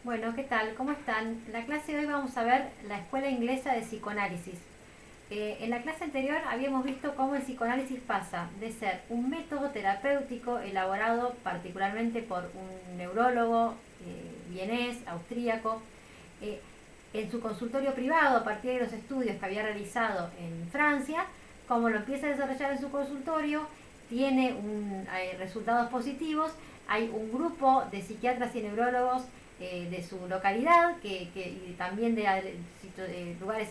Bueno, ¿qué tal? ¿Cómo están? En la clase de hoy vamos a ver la Escuela Inglesa de Psicoanálisis. En la clase anterior habíamos visto cómo el psicoanálisis pasa de ser un método terapéutico elaborado particularmente por un neurólogo vienés, austríaco, eh, en su consultorio privado a partir de los estudios que había realizado en Francia, como lo empieza a desarrollar en su consultorio, tiene resultados positivos. Hay un grupo de psiquiatras y neurólogos de su localidad y también de lugares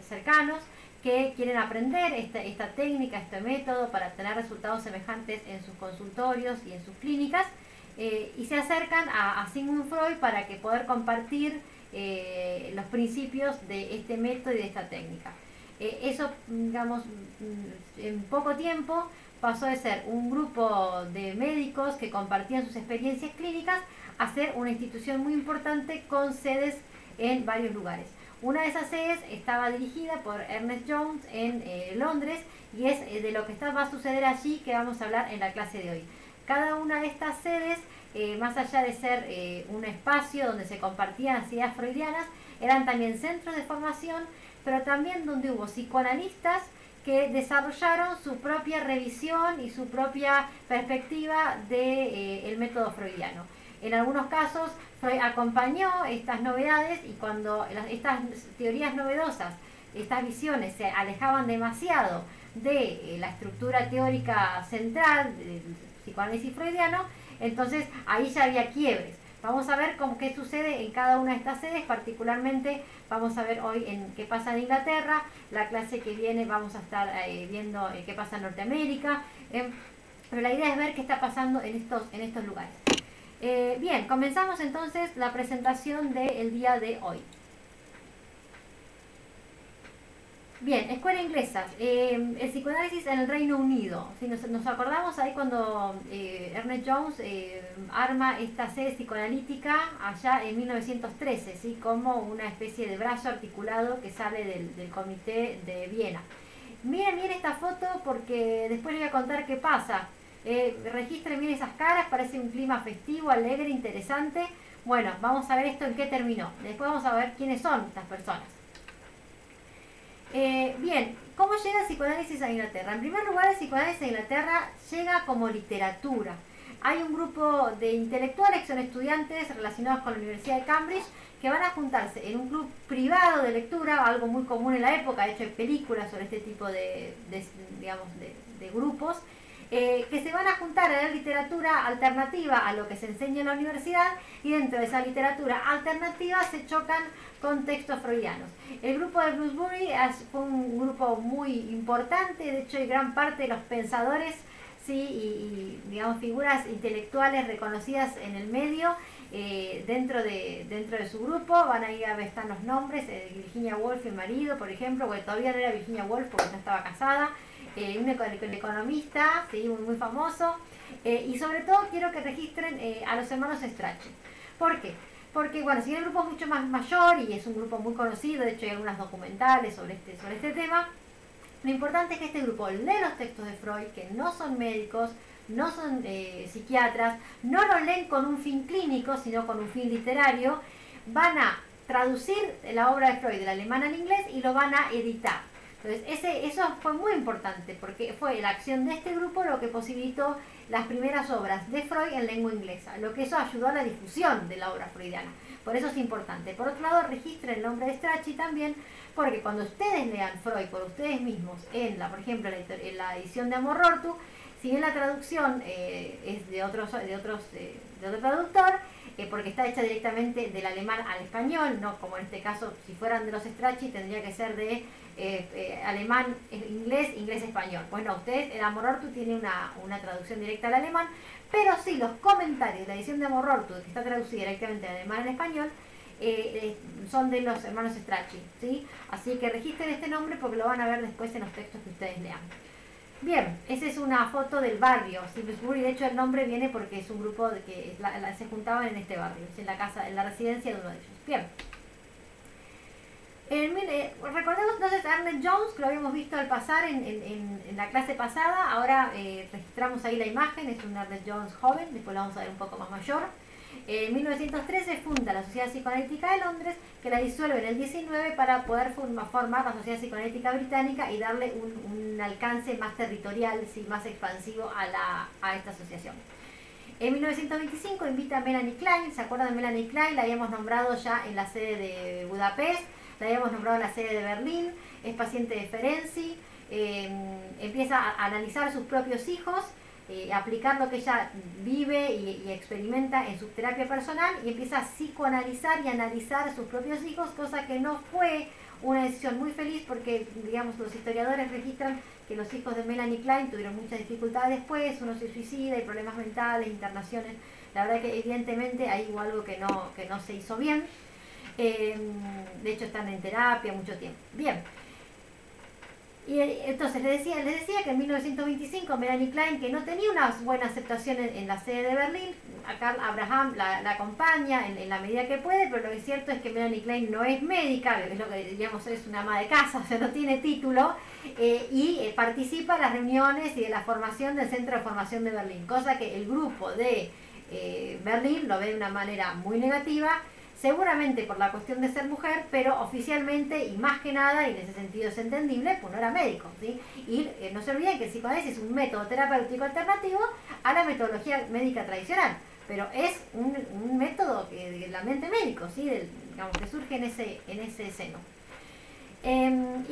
cercanos que quieren aprender esta técnica, este método para obtener resultados semejantes en sus consultorios y en sus clínicas, y se acercan a Sigmund Freud para que poder compartir los principios de este método y de esta técnica. Eso, digamos, en poco tiempo pasó de ser un grupo de médicos que compartían sus experiencias clínicas a ser una institución muy importante con sedes en varios lugares. Una de esas sedes estaba dirigida por Ernest Jones en Londres, y es de lo que va a suceder allí que vamos a hablar en la clase de hoy. Cada una de estas sedes, más allá de ser un espacio donde se compartían las ideas freudianas, eran también centros de formación, pero también donde hubo psicoanalistas que desarrollaron su propia revisión y su propia perspectiva del método freudiano. En algunos casos, Freud acompañó estas novedades, y cuando estas teorías novedosas, estas visiones se alejaban demasiado de la estructura teórica central del psicoanálisis freudiano, entonces ahí ya había quiebres. Vamos a ver qué sucede en cada una de estas sedes, particularmente vamos a ver hoy en qué pasa en Inglaterra. La clase que viene vamos a estar viendo qué pasa en Norteamérica, pero la idea es ver qué está pasando en estos lugares. Bien, comenzamos entonces la presentación del día de hoy. Bien, escuela inglesa, el psicoanálisis en el Reino Unido. Si nos acordamos ahí cuando Ernest Jones arma esta sede psicoanalítica allá en 1913, ¿sí? Como una especie de brazo articulado que sale del comité de Viena. Miren esta foto, porque después les voy a contar qué pasa. Registren bien esas caras, parece un clima festivo, alegre, interesante. Bueno, vamos a ver esto en qué terminó. Después vamos a ver quiénes son estas personas. Bien, ¿cómo llega el psicoanálisis a Inglaterra? En primer lugar, el psicoanálisis a Inglaterra llega como literatura. Hay un grupo de intelectuales que son estudiantes relacionados con la Universidad de Cambridge que van a juntarse en un club privado de lectura, algo muy común en la época. De hecho hay películas sobre este tipo de grupos, que se van a juntar a leer literatura alternativa a lo que se enseña en la universidad, y dentro de esa literatura alternativa se chocan con textos freudianos. El grupo de Bloomsbury fue un grupo muy importante. De hecho hay gran parte de los pensadores, ¿sí? y digamos figuras intelectuales reconocidas en el medio, dentro de su grupo. Van a ir a ver, están los nombres, Virginia Woolf, el marido, por ejemplo, porque todavía no era Virginia Woolf porque no estaba casada, un economista, ¿sí? muy famoso, y sobre todo quiero que registren a los hermanos Strachey. ¿Por qué? Porque, bueno, si el grupo es mucho más mayor y es un grupo muy conocido, de hecho hay algunas documentales sobre este tema, lo importante es que este grupo lee los textos de Freud, que no son médicos, no son psiquiatras, no lo leen con un fin clínico, sino con un fin literario. Van a traducir la obra de Freud del alemán al inglés y lo van a editar. Entonces eso fue muy importante, porque fue la acción de este grupo lo que posibilitó las primeras obras de Freud en lengua inglesa, lo que eso ayudó a la difusión de la obra freudiana. Por eso es importante. Por otro lado, registren el nombre de Strachey también, porque cuando ustedes lean Freud por ustedes mismos, por ejemplo, en la edición de Amor Rortu, si bien la traducción es de otro traductor, porque está hecha directamente del alemán al español, no como en este caso, si fueran de los Strachey tendría que ser de alemán, inglés, español. Pues no, ustedes, el Amor Rortu tiene una traducción directa al alemán, pero sí los comentarios de la edición de Amor Rortu, que está traducida directamente del alemán al español, son de los hermanos Strachey, ¿sí? Así que registren este nombre porque lo van a ver después en los textos que ustedes lean. Bien, esa es una foto del barrio Bloomsbury. De hecho el nombre viene porque es un grupo que se juntaban en este barrio, en la residencia de uno de ellos. Bien, recordemos entonces a Ernest Jones, que lo habíamos visto al pasar en la clase pasada. Ahora registramos ahí la imagen, es un Ernest Jones joven, después lo vamos a ver un poco más mayor. En 1913 funda la Sociedad Psicoanalítica de Londres, que la disuelve en el 19 para poder formar la Sociedad Psicoanalítica Británica y darle un alcance más territorial, ¿sí? Más expansivo a esta asociación. En 1925 invita a Melanie Klein. ¿Se acuerdan de Melanie Klein? La habíamos nombrado ya en la sede de Budapest, la habíamos nombrado en la sede de Berlín, es paciente de Ferenczi, empieza a analizar sus propios hijos, aplicar lo que ella vive y experimenta en su terapia personal, y empieza a psicoanalizar y analizar sus propios hijos, cosa que no fue una decisión muy feliz porque, digamos, los historiadores registran que los hijos de Melanie Klein tuvieron muchas dificultades después, uno se suicida, hay problemas mentales, internaciones. La verdad que evidentemente hay algo que no se hizo bien. De hecho están en terapia mucho tiempo. Bien. Y entonces les decía que en 1925 Melanie Klein, que no tenía una buena aceptación en la sede de Berlín, a Karl Abraham la acompaña en la medida que puede, pero lo que es cierto es que Melanie Klein no es médica, es lo que diríamos es una ama de casa, o sea, no tiene título, y participa en las reuniones y de la formación del Centro de Formación de Berlín, cosa que el grupo de Berlín lo ve de una manera muy negativa, seguramente por la cuestión de ser mujer, pero oficialmente y más que nada, y en ese sentido es entendible, pues no era médico, ¿sí? Y no se olviden que el psicoanálisis es un método terapéutico alternativo a la metodología médica tradicional, pero es un método de la mente médico, ¿sí? Digamos, que surge en ese seno. Y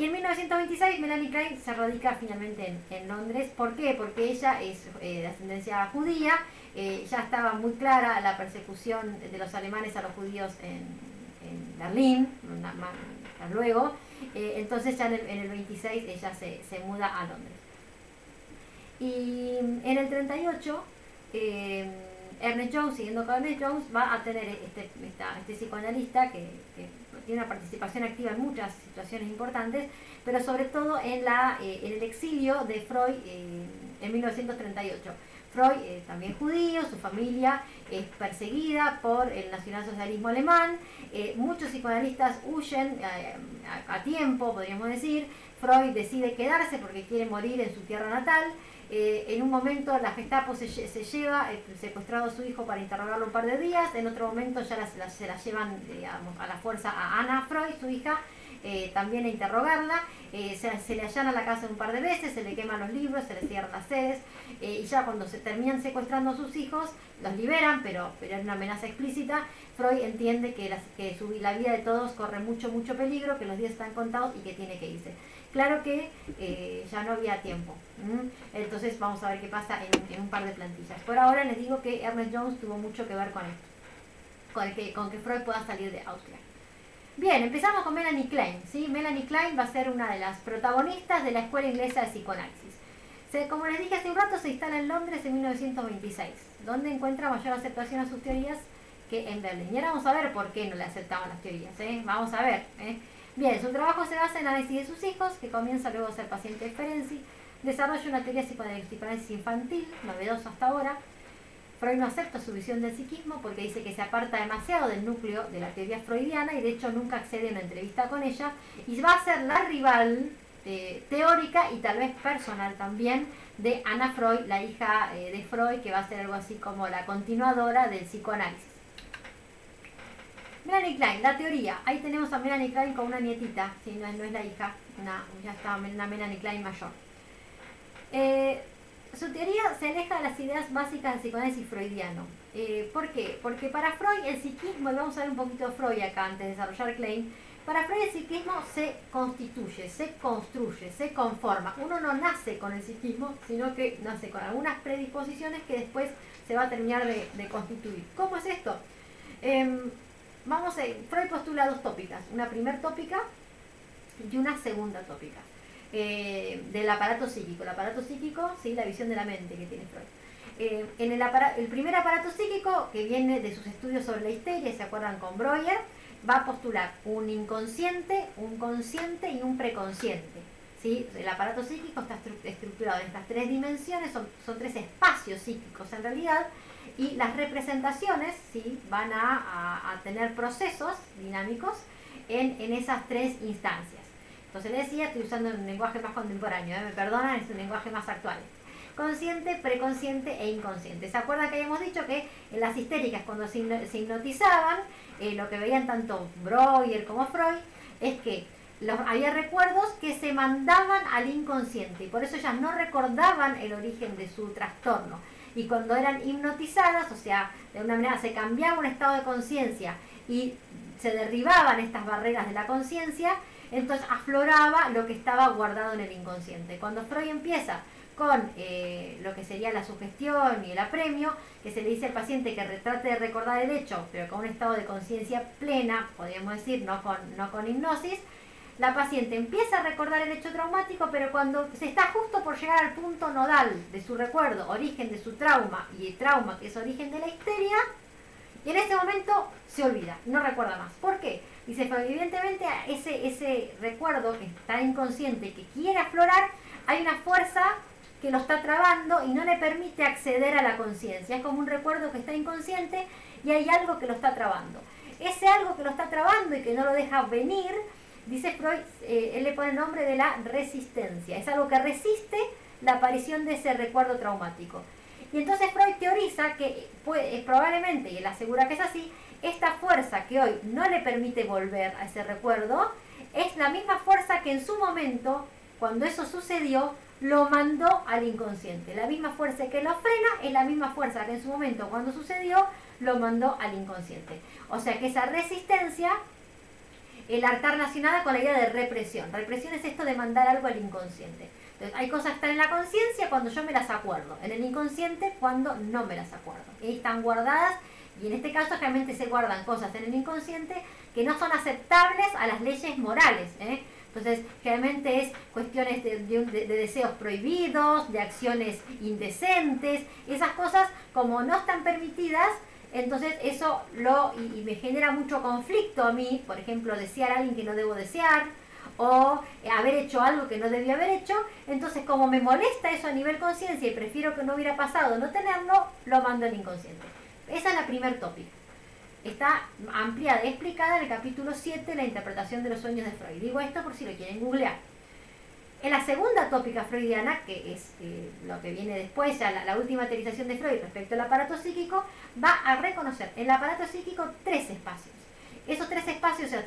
en 1926 Melanie Klein se radica finalmente en Londres. ¿Por qué? Porque ella es de ascendencia judía. Ya estaba muy clara la persecución de los alemanes a los judíos en Berlín, luego. Entonces ya en el 26 ella se muda a Londres. Y en el 38 Ernest Jones, siguiendo con Ernest Jones, va a tener este psicoanalista que tiene una participación activa en muchas situaciones importantes, pero sobre todo en el exilio de Freud en 1938. Freud, también judío, su familia es perseguida por el nacionalsocialismo alemán, muchos psicoanalistas huyen a tiempo, podríamos decir. Freud decide quedarse porque quiere morir en su tierra natal. En un momento la Gestapo se lleva secuestrado a su hijo para interrogarlo un par de días, en otro momento ya se la llevan, digamos, a la fuerza a Anna Freud, su hija, también a interrogarla. Se le allana la casa un par de veces, se le queman los libros, se le cierran las sedes, y ya cuando se terminan secuestrando a sus hijos, los liberan, pero era una amenaza explícita. Freud entiende que la vida de todos corre mucho peligro, que los días están contados y que tiene que irse. Claro que ya no había tiempo. Entonces vamos a ver qué pasa en un par de plantillas. Por ahora les digo que Ernest Jones tuvo mucho que ver con esto, con que Freud pueda salir de Austria. Bien, empezamos con Melanie Klein, ¿sí? Melanie Klein va a ser una de las protagonistas de la Escuela Inglesa de Psicoanálisis. Como les dije hace un rato, se instala en Londres en 1926, donde encuentra mayor aceptación a sus teorías que en Berlín. Y ahora vamos a ver por qué no le aceptaban las teorías, vamos a ver. Bien, su trabajo se basa en análisis de sus hijos, que comienza luego a ser paciente de Ferenczi, desarrolla una teoría de psicoanálisis infantil, novedosa hasta ahora. Freud no acepta su visión del psiquismo porque dice que se aparta demasiado del núcleo de la teoría freudiana y de hecho nunca accede a una entrevista con ella, y va a ser la rival teórica y tal vez personal también de Anna Freud, la hija de Freud, que va a ser algo así como la continuadora del psicoanálisis. Melanie Klein, la teoría. Ahí tenemos a Melanie Klein con una nietita, ¿sí? No es la hija, ya está una Melanie Klein mayor. Su teoría se aleja de las ideas básicas del psicoanálisis freudiano. ¿Por qué? Porque para Freud el psiquismo, y vamos a ver un poquito de Freud acá antes de desarrollar Klein, para Freud el psiquismo se constituye, se construye, se conforma. Uno no nace con el psiquismo, sino que nace con algunas predisposiciones que después se va a terminar de constituir. ¿Cómo es esto? Freud postula dos tópicas, una primer tópica y una segunda tópica. Del aparato psíquico. El aparato psíquico, ¿sí? La visión de la mente que tiene Freud. El primer aparato psíquico, que viene de sus estudios sobre la histeria, ¿se acuerdan con Breuer? Va a postular un inconsciente, un consciente y un preconsciente, ¿sí? El aparato psíquico está estructurado en estas tres dimensiones, son tres espacios psíquicos en realidad, y las representaciones, ¿sí? Van a tener procesos dinámicos en esas tres instancias. Entonces les decía, estoy usando un lenguaje más contemporáneo, me perdonan, es un lenguaje más actual. consciente, preconsciente e inconsciente. ¿Se acuerdan que habíamos dicho que en las histéricas, cuando se hipnotizaban, lo que veían tanto Breuer como Freud, es que había recuerdos que se mandaban al inconsciente y por eso ellas no recordaban el origen de su trastorno. Y cuando eran hipnotizadas, o sea, de una manera se cambiaba un estado de conciencia y se derribaban estas barreras de la conciencia, entonces afloraba lo que estaba guardado en el inconsciente. Cuando Freud empieza con lo que sería la sugestión y el apremio, que se le dice al paciente que trate de recordar el hecho, pero con un estado de conciencia plena, podríamos decir, no con hipnosis, la paciente empieza a recordar el hecho traumático, pero cuando se está justo por llegar al punto nodal de su recuerdo, origen de su trauma, y el trauma que es origen de la histeria, y en ese momento se olvida, no recuerda más. ¿Por qué? Dice, pero evidentemente ese recuerdo que está inconsciente, que quiere aflorar, hay una fuerza que lo está trabando y no le permite acceder a la conciencia. Es como un recuerdo que está inconsciente y hay algo que lo está trabando. Ese algo que lo está trabando y que no lo deja venir, dice Freud, él le pone el nombre de la resistencia. Es algo que resiste la aparición de ese recuerdo traumático. Y entonces Freud teoriza que probablemente, y él asegura que es así, esta fuerza que hoy no le permite volver a ese recuerdo, es la misma fuerza que en su momento, cuando eso sucedió, lo mandó al inconsciente. La misma fuerza que lo frena es la misma fuerza que en su momento, cuando sucedió, lo mandó al inconsciente. O sea que esa resistencia, el está relacionada con la idea de represión. Represión es esto de mandar algo al inconsciente. Entonces, hay cosas que están en la conciencia cuando yo me las acuerdo, en el inconsciente cuando no me las acuerdo. Y están guardadas, y en este caso realmente se guardan cosas en el inconsciente que no son aceptables a las leyes morales, ¿eh? Entonces, generalmente es cuestiones de deseos prohibidos, de acciones indecentes, esas cosas como no están permitidas, entonces eso y me genera mucho conflicto a mí, por ejemplo, desear a alguien que no debo desear, o haber hecho algo que no debía haber hecho, entonces como me molesta eso a nivel conciencia y prefiero que no hubiera pasado no tenerlo, lo mando al inconsciente. Esa es la primer tópica. Está ampliada y explicada en el capítulo 7, la interpretación de los sueños de Freud. Digo esto por si lo quieren googlear. En la segunda tópica freudiana, que es lo que viene después, ya la última teorización de Freud respecto al aparato psíquico, va a reconocer en el aparato psíquico tres espacios. Esos tres espacios, o sea,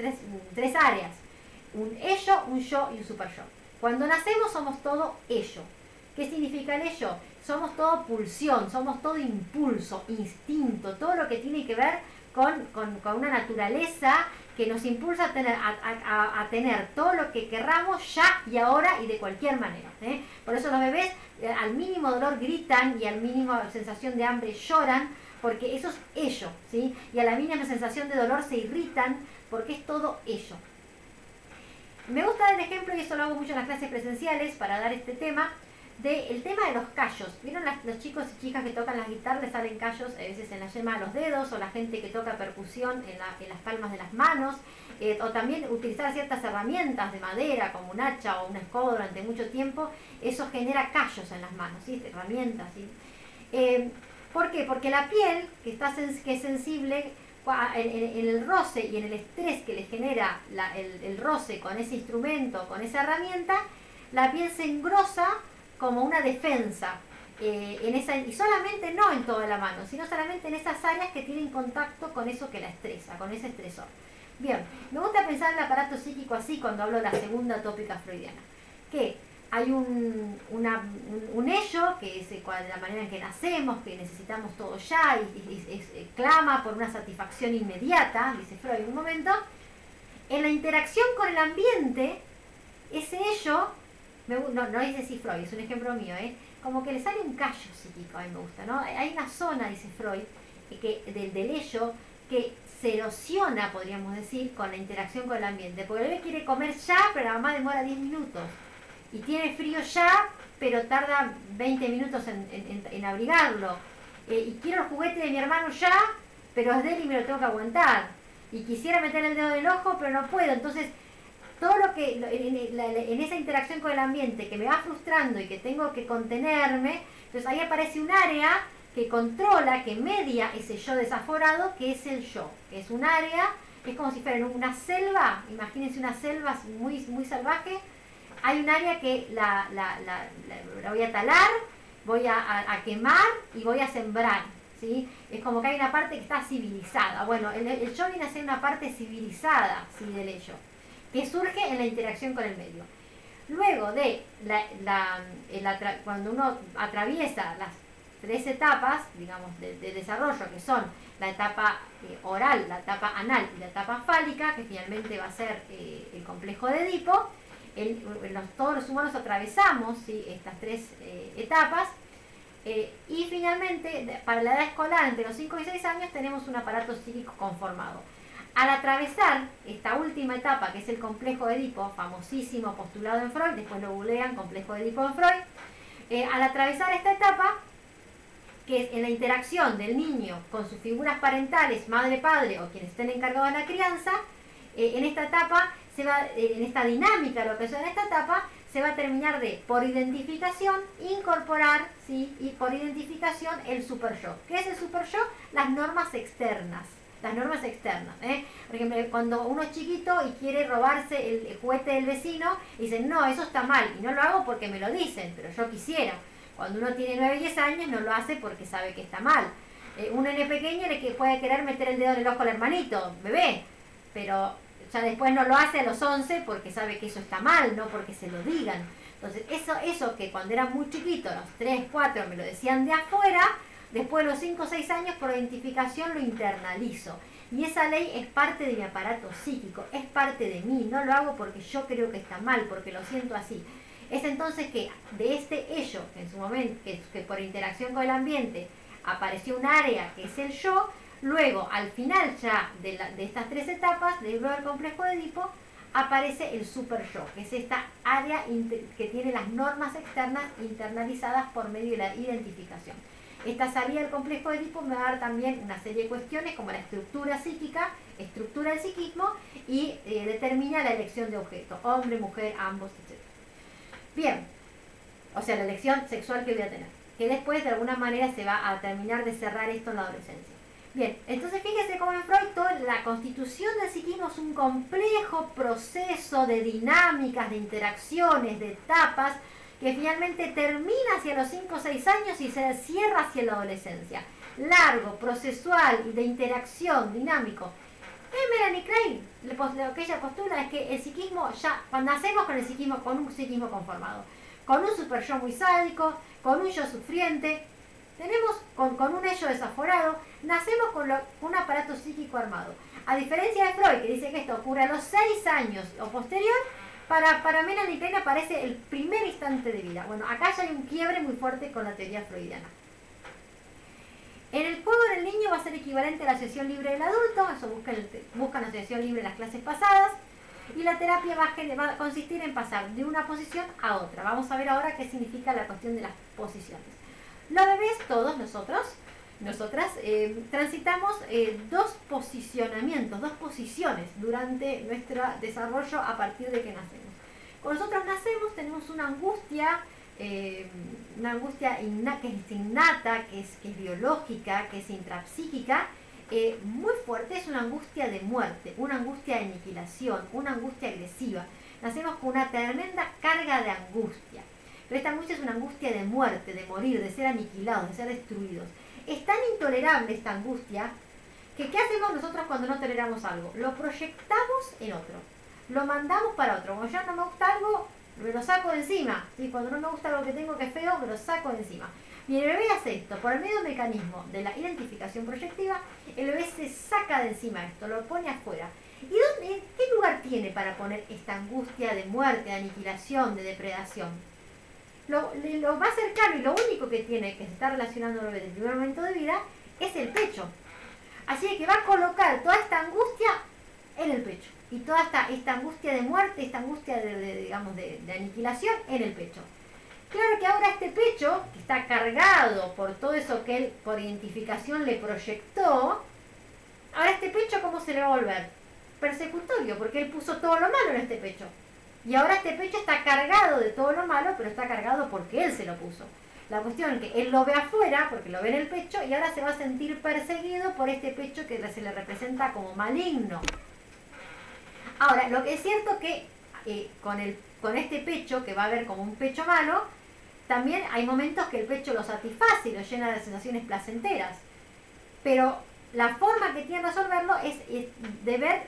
tres áreas. Un ello, un yo y un superyo. Cuando nacemos somos todo ello. ¿Qué significa el ello? Somos todo pulsión, somos todo impulso, instinto, todo lo que tiene que ver con una naturaleza que nos impulsa a tener todo lo que querramos ya y ahora y de cualquier manera, ¿eh? Por eso los bebés al mínimo dolor gritan y al mínimo sensación de hambre lloran, porque eso es ello, ¿sí? Y a la mínima sensación de dolor se irritan porque es todo ello. Me gusta dar el ejemplo, y eso lo hago mucho en las clases presenciales para dar este tema, el tema de los callos. ¿Vieron los chicos y chicas que tocan las guitarras, les salen callos a veces en la yema de los dedos, o la gente que toca percusión en las palmas de las manos, o también utilizar ciertas herramientas de madera como un hacha o una escoba durante mucho tiempo? Eso genera callos en las manos, ¿sí? Herramientas, ¿sí? ¿Por qué? Porque la piel, que es sensible en el roce y en el estrés que le genera el roce con ese instrumento, con esa herramienta, la piel se engrosa como una defensa, y solamente no en toda la mano, sino solamente en esas áreas que tienen contacto con eso que la estresa, con ese estresor. Bien, me gusta pensar el aparato psíquico así cuando hablo de la segunda tópica freudiana, que hay un ello, que es la manera en que nacemos, que necesitamos todo ya, y clama por una satisfacción inmediata, dice Freud en un momento. En la interacción con el ambiente, ese ello, no es decir Freud, es un ejemplo mío, como que le sale un callo psíquico, a mí me gusta, ¿no? Hay una zona, dice Freud, del ello que se erosiona, podríamos decir, con la interacción con el ambiente, porque el bebé quiere comer ya, pero la mamá demora 10 minutos, y tiene frío ya, pero tarda 20 minutos en abrigarlo, y quiero el juguete de mi hermano ya, pero es de él y me lo tengo que aguantar, y quisiera meter el dedo en el ojo, pero no puedo. Entonces todo lo que en esa interacción con el ambiente que me va frustrando y que tengo que contenerme, entonces ahí aparece un área que controla, que media ese yo desaforado, que es el yo, que es un área, es como si fuera una selva, imagínense una selva muy, muy salvaje. Hay un área que la voy a talar voy a quemar y voy a sembrar, ¿sí? Es como que hay una parte que está civilizada. Bueno, el yo viene a ser una parte civilizada, ¿sí? Del ello, que surge en la interacción con el medio. Luego de cuando uno atraviesa las 3 etapas, digamos, de desarrollo, que son la etapa oral, la etapa anal y la etapa fálica, que finalmente va a ser el complejo de Edipo, todos los humanos atravesamos, ¿sí? Estas 3 etapas, y finalmente, para la edad escolar, entre los 5 y 6 años, tenemos un aparato psíquico conformado. Al atravesar esta última etapa, que es el complejo de Edipo, famosísimo, postulado en Freud, después lo googlean, complejo de Edipo en Freud, al atravesar esta etapa, que es en la interacción del niño con sus figuras parentales, madre, padre o quienes estén encargados de la crianza, en esta etapa, en esta dinámica, lo que sea en esta etapa, se va a terminar de, por identificación, incorporar, ¿sí? Y por identificación, el super yo. ¿Qué es el super yo? Las normas externas. Las normas externas, Por ejemplo, cuando uno es chiquito y quiere robarse el juguete del vecino, dicen, no, eso está mal, y no lo hago porque me lo dicen, pero yo quisiera. Cuando uno tiene 9 y 10 años no lo hace porque sabe que está mal. Un nene pequeño que puede querer meter el dedo en el ojo al hermanito, bebé, pero ya después no lo hace a los 11 porque sabe que eso está mal, no porque se lo digan. Entonces, eso que cuando era muy chiquito, a los 3, 4, me lo decían de afuera, después de los 5 o 6 años, por identificación, lo internalizo. Y esa ley es parte de mi aparato psíquico, es parte de mí. No lo hago porque yo creo que está mal, porque lo siento así. Es entonces que de este ello, que en su momento, que por interacción con el ambiente apareció un área que es el yo, luego al final ya de estas 3 etapas, del complejo de Edipo, aparece el super yo, que es esta área que tiene las normas externas internalizadas por medio de la identificación. Esta salida del complejo de Edipo me va a dar también una serie de cuestiones como la estructura psíquica, estructura del psiquismo y determina la elección de objeto, hombre, mujer, ambos, etc. Bien, o sea, la elección sexual que voy a tener, que después de alguna manera se va a terminar de cerrar esto en la adolescencia. Bien, entonces fíjese cómo en Freud la constitución del psiquismo es un complejo proceso de dinámicas, de interacciones, de etapas, que finalmente termina hacia los 5 o 6 años y se cierra hacia la adolescencia. Largo, procesual y de interacción, dinámico. Melanie Klein, lo que ella postula es que el psiquismo ya, cuando nacemos con el psiquismo, con un psiquismo conformado, con un super yo muy sádico, con un yo sufriente, tenemos con un ello desaforado, nacemos con un aparato psíquico armado. A diferencia de Freud, que dice que esto ocurre a los 6 años o posterior, para Melanie Klein aparece el primer instante de vida. Bueno, acá ya hay un quiebre muy fuerte con la teoría freudiana. En el juego del niño va a ser equivalente a la asociación libre del adulto, eso buscan la asociación libre en las clases pasadas, y la terapia va a consistir en pasar de una posición a otra. Vamos a ver ahora qué significa la cuestión de las posiciones. Los bebés, todos nosotras, transitamos 2 posicionamientos, 2 posiciones durante nuestro desarrollo a partir de que nacemos. Cuando nosotros nacemos tenemos una angustia que es innata, que es biológica, que es intrapsíquica, muy fuerte. Es una angustia de muerte, una angustia de aniquilación, una angustia agresiva. Nacemos con una tremenda carga de angustia. Pero esta angustia es una angustia de muerte, de morir, de ser aniquilados, de ser destruidos. Es tan intolerable esta angustia que ¿qué hacemos nosotros cuando no toleramos algo? Lo proyectamos en otro, lo mandamos para otro. Como ya no me gusta algo, me lo saco de encima. ¿Sí? Cuando no me gusta algo que tengo que es feo, me lo saco de encima. Y el bebé hace esto, por el medio del mecanismo de la identificación proyectiva, el bebé se saca de encima esto, lo pone afuera. ¿Y qué lugar tiene para poner esta angustia de muerte, de aniquilación, de depredación? Lo más cercano y lo único que tiene, que se está relacionando el bebé desde el primer momento de vida, es el pecho. Así que va a colocar toda esta angustia en el pecho. Y toda esta angustia de muerte, esta angustia de aniquilación en el pecho. Claro que ahora este pecho, que está cargado por todo eso que él por identificación le proyectó, ahora este pecho, ¿cómo se le va a volver? Persecutorio, porque él puso todo lo malo en este pecho. Y ahora este pecho está cargado de todo lo malo, pero está cargado porque él se lo puso. La cuestión es que él lo ve afuera, porque lo ve en el pecho, y ahora se va a sentir perseguido por este pecho que se le representa como maligno. Ahora, lo que es cierto que con este pecho, que va a ver como un pecho malo, también hay momentos que el pecho lo satisface y lo llena de sensaciones placenteras. Pero la forma que tiene de resolverlo es de ver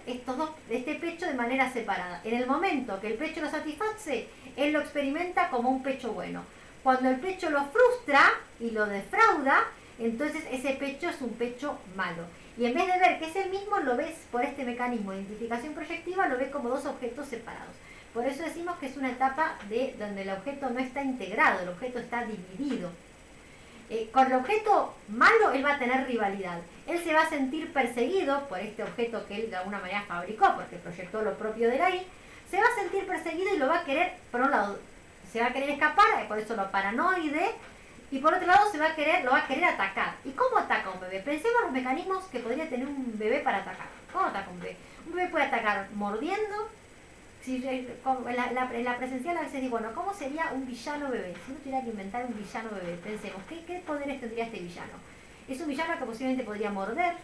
este pecho de manera separada. En el momento que el pecho lo satisface, él lo experimenta como un pecho bueno. Cuando el pecho lo frustra y lo defrauda, entonces ese pecho es un pecho malo. Y en vez de ver que es el mismo, lo ves por este mecanismo de identificación proyectiva, lo ves como dos objetos separados. Por eso decimos que es una etapa donde el objeto no está integrado, el objeto está dividido. Con el objeto malo él va a tener rivalidad. Él se va a sentir perseguido por este objeto que él de alguna manera fabricó, porque proyectó lo propio de él ahí. Se va a sentir perseguido y lo va a querer, por un lado, se va a querer escapar, por eso lo paranoide, y por otro lado lo va a querer atacar. ¿Y cómo ataca un bebé? Pensemos los mecanismos que podría tener un bebé para atacar. ¿Cómo ataca un bebé? Un bebé puede atacar mordiendo. En la presencial a veces digo, bueno, ¿cómo sería un villano bebé? Si uno tuviera que inventar un villano bebé, pensemos, ¿qué poderes tendría este villano? Es un villano que posiblemente podría morder,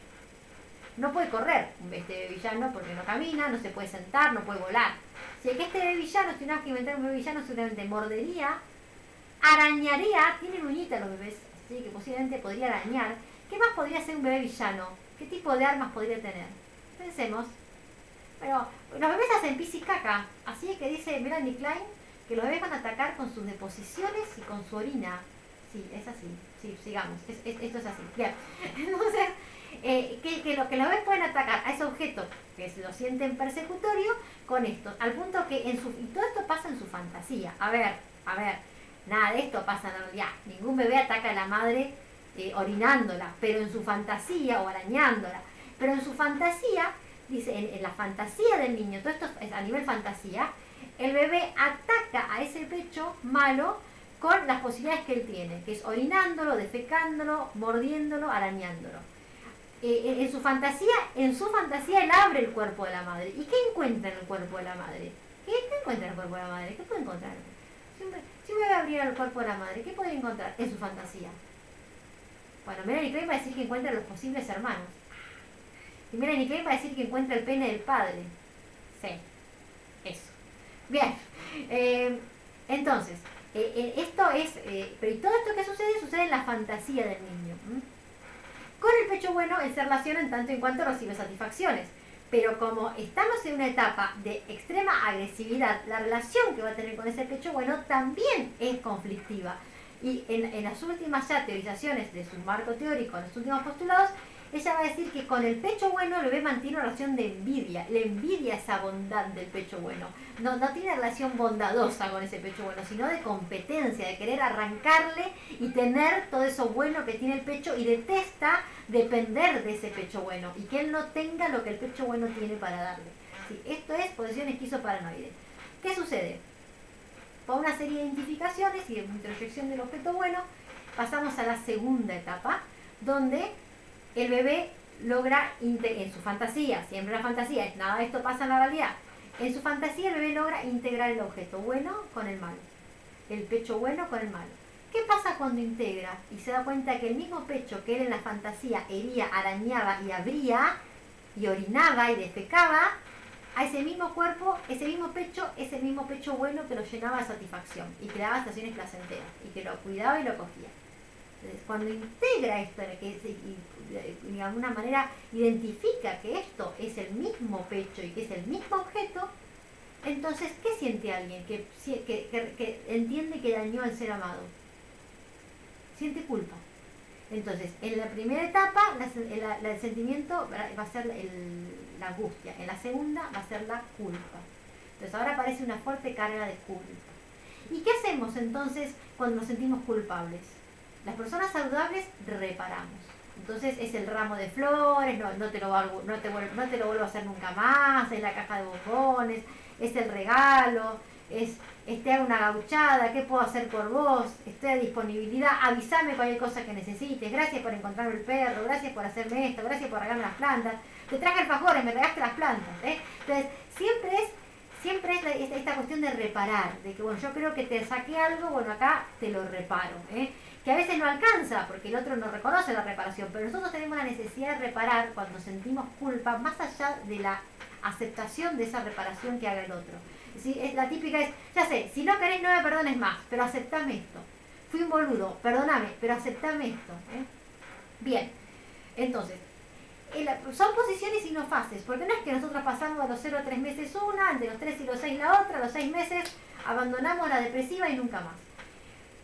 no puede correr este villano porque no camina, no se puede sentar, no puede volar. Si es que este bebé villano, si tuviéramos que inventar un bebé villano, seguramente mordería, arañaría, tienen uñitas los bebés, así que posiblemente podría arañar. ¿Qué más podría ser un bebé villano? ¿Qué tipo de armas podría tener? Pensemos. Pero los bebés hacen pis y caca, así es que dice Melanie Klein que los bebés van a atacar con sus deposiciones y con su orina. Sí, es así, sí, sigamos, esto es así. Bien, entonces, que los bebés pueden atacar a ese objeto que se lo sienten persecutorio con esto, al punto que y todo esto pasa en su fantasía. A ver, nada de esto pasa en realidad, ningún bebé ataca a la madre orinándola, pero en su fantasía, o arañándola, pero en su fantasía, dice, en la fantasía del niño, todo esto es a nivel fantasía, el bebé ataca a ese pecho malo con las posibilidades que él tiene, que es orinándolo, defecándolo, mordiéndolo, arañándolo. En su fantasía él abre el cuerpo de la madre. ¿Y qué encuentra en el cuerpo de la madre? ¿Qué encuentra en el cuerpo de la madre? ¿Qué puede encontrar? Si un bebé abriera el cuerpo de la madre, ¿qué puede encontrar en su fantasía? Bueno, Melanie Klein va a decir que encuentra los posibles hermanos. Y Melanie Klein va a decir que encuentra el pene del padre. Sí, eso. Bien, entonces, esto es, pero y todo esto que sucede en la fantasía del niño. Con el pecho bueno, él se relaciona en tanto en cuanto recibe satisfacciones. Pero como estamos en una etapa de extrema agresividad, la relación que va a tener con ese pecho bueno también es conflictiva. Y en las últimas ya teorizaciones de su marco teórico, en los últimos postulados, ella va a decir que con el pecho bueno el bebé mantiene una relación de envidia. Le envidia esa bondad del pecho bueno. No tiene relación bondadosa con ese pecho bueno, sino de competencia, de querer arrancarle y tener todo eso bueno que tiene el pecho, y detesta depender de ese pecho bueno y que él no tenga lo que el pecho bueno tiene para darle. Sí, esto es posesión esquizoparanoide. ¿Qué sucede? Por una serie de identificaciones y de introyección del objeto bueno, pasamos a la segunda etapa, donde el bebé logra, en su fantasía, siempre la fantasía, nada de esto pasa en la realidad, en su fantasía el bebé logra integrar el objeto bueno con el malo, el pecho bueno con el malo. ¿Qué pasa cuando integra y se da cuenta que el mismo pecho que él en la fantasía hería, arañaba y abría, y orinaba y defecaba, a ese mismo cuerpo, ese mismo pecho bueno que lo llenaba de satisfacción y que le daba sensaciones placenteras y que lo cuidaba y lo cogía? Entonces, cuando integra esto, y de alguna manera identifica que esto es el mismo pecho y que es el mismo objeto, entonces, ¿qué siente alguien que entiende que dañó al ser amado? Siente culpa. Entonces, en la primera etapa, el sentimiento va a ser la angustia. En la segunda va a ser la culpa. Entonces, ahora aparece una fuerte carga de culpa. ¿Y qué hacemos entonces cuando nos sentimos culpables? Las personas saludables reparamos. Entonces, es el ramo de flores, no te lo vuelvo a hacer nunca más, es la caja de bombones, es el regalo, te hago una gauchada, ¿qué puedo hacer por vos? Estoy a disponibilidad, avísame cualquier cosa que necesites, gracias por encontrarme el perro, gracias por hacerme esto, gracias por regarme las plantas, te traje alfajores, me regaste las plantas, Entonces, siempre es esta cuestión de reparar, de que bueno, yo creo que te saqué algo, bueno, acá te lo reparo, que a veces no alcanza, porque el otro no reconoce la reparación, pero nosotros tenemos la necesidad de reparar cuando sentimos culpa, más allá de la aceptación de esa reparación que haga el otro. ¿Sí? La típica es, ya sé, si no querés no me perdones más, pero aceptame esto. fui un boludo, perdóname, pero aceptame esto. Bien, entonces, son posiciones y no fases, porque no es que nosotros pasamos a los 0 a 3 meses una, entre los 3 y los 6 la otra, a los 6 meses abandonamos la depresiva y nunca más.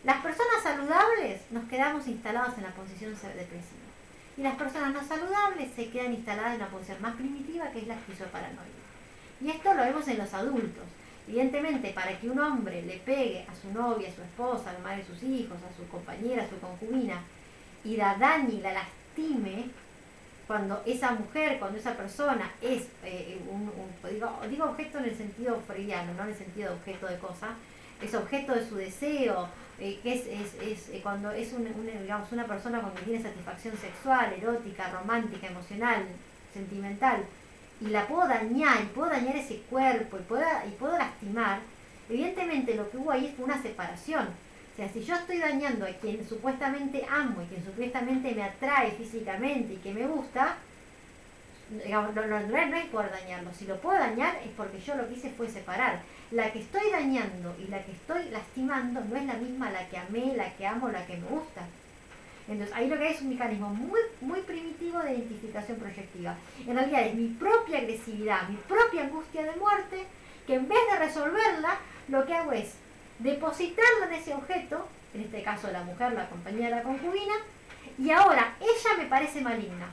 Las personas saludables nos quedamos instalados en la posición depresiva. Y las personas no saludables se quedan instaladas en la posición más primitiva, que es la esquizoparanoide. Y esto lo vemos en los adultos. Evidentemente, para que un hombre le pegue a su novia, a su esposa, a la madre de sus hijos, a su compañera, a su concubina, y la dañe y la lastime, cuando esa mujer, cuando esa persona es, digo objeto en el sentido freudiano, no en el sentido de objeto de cosa, es objeto de su deseo, que es cuando es digamos, una persona con que tiene satisfacción sexual, erótica, romántica, emocional, sentimental, y la puedo dañar, y puedo dañar ese cuerpo, y puedo lastimar, evidentemente lo que hubo ahí fue una separación. O sea, si yo estoy dañando a quien supuestamente amo y quien supuestamente me atrae físicamente y que me gusta, digamos, lo natural no es poder dañarlo. Si lo puedo dañar es porque yo lo que hice fue separar. La que estoy dañando y la que estoy lastimando no es la misma la que amé, la que amo, la que me gusta. Entonces ahí lo que hay es un mecanismo muy primitivo de identificación proyectiva. En realidad es mi propia agresividad, mi propia angustia de muerte, que en vez de resolverla, lo que hago es depositarla en ese objeto, en este caso la mujer, la compañera, la concubina, y ahora ella me parece maligna,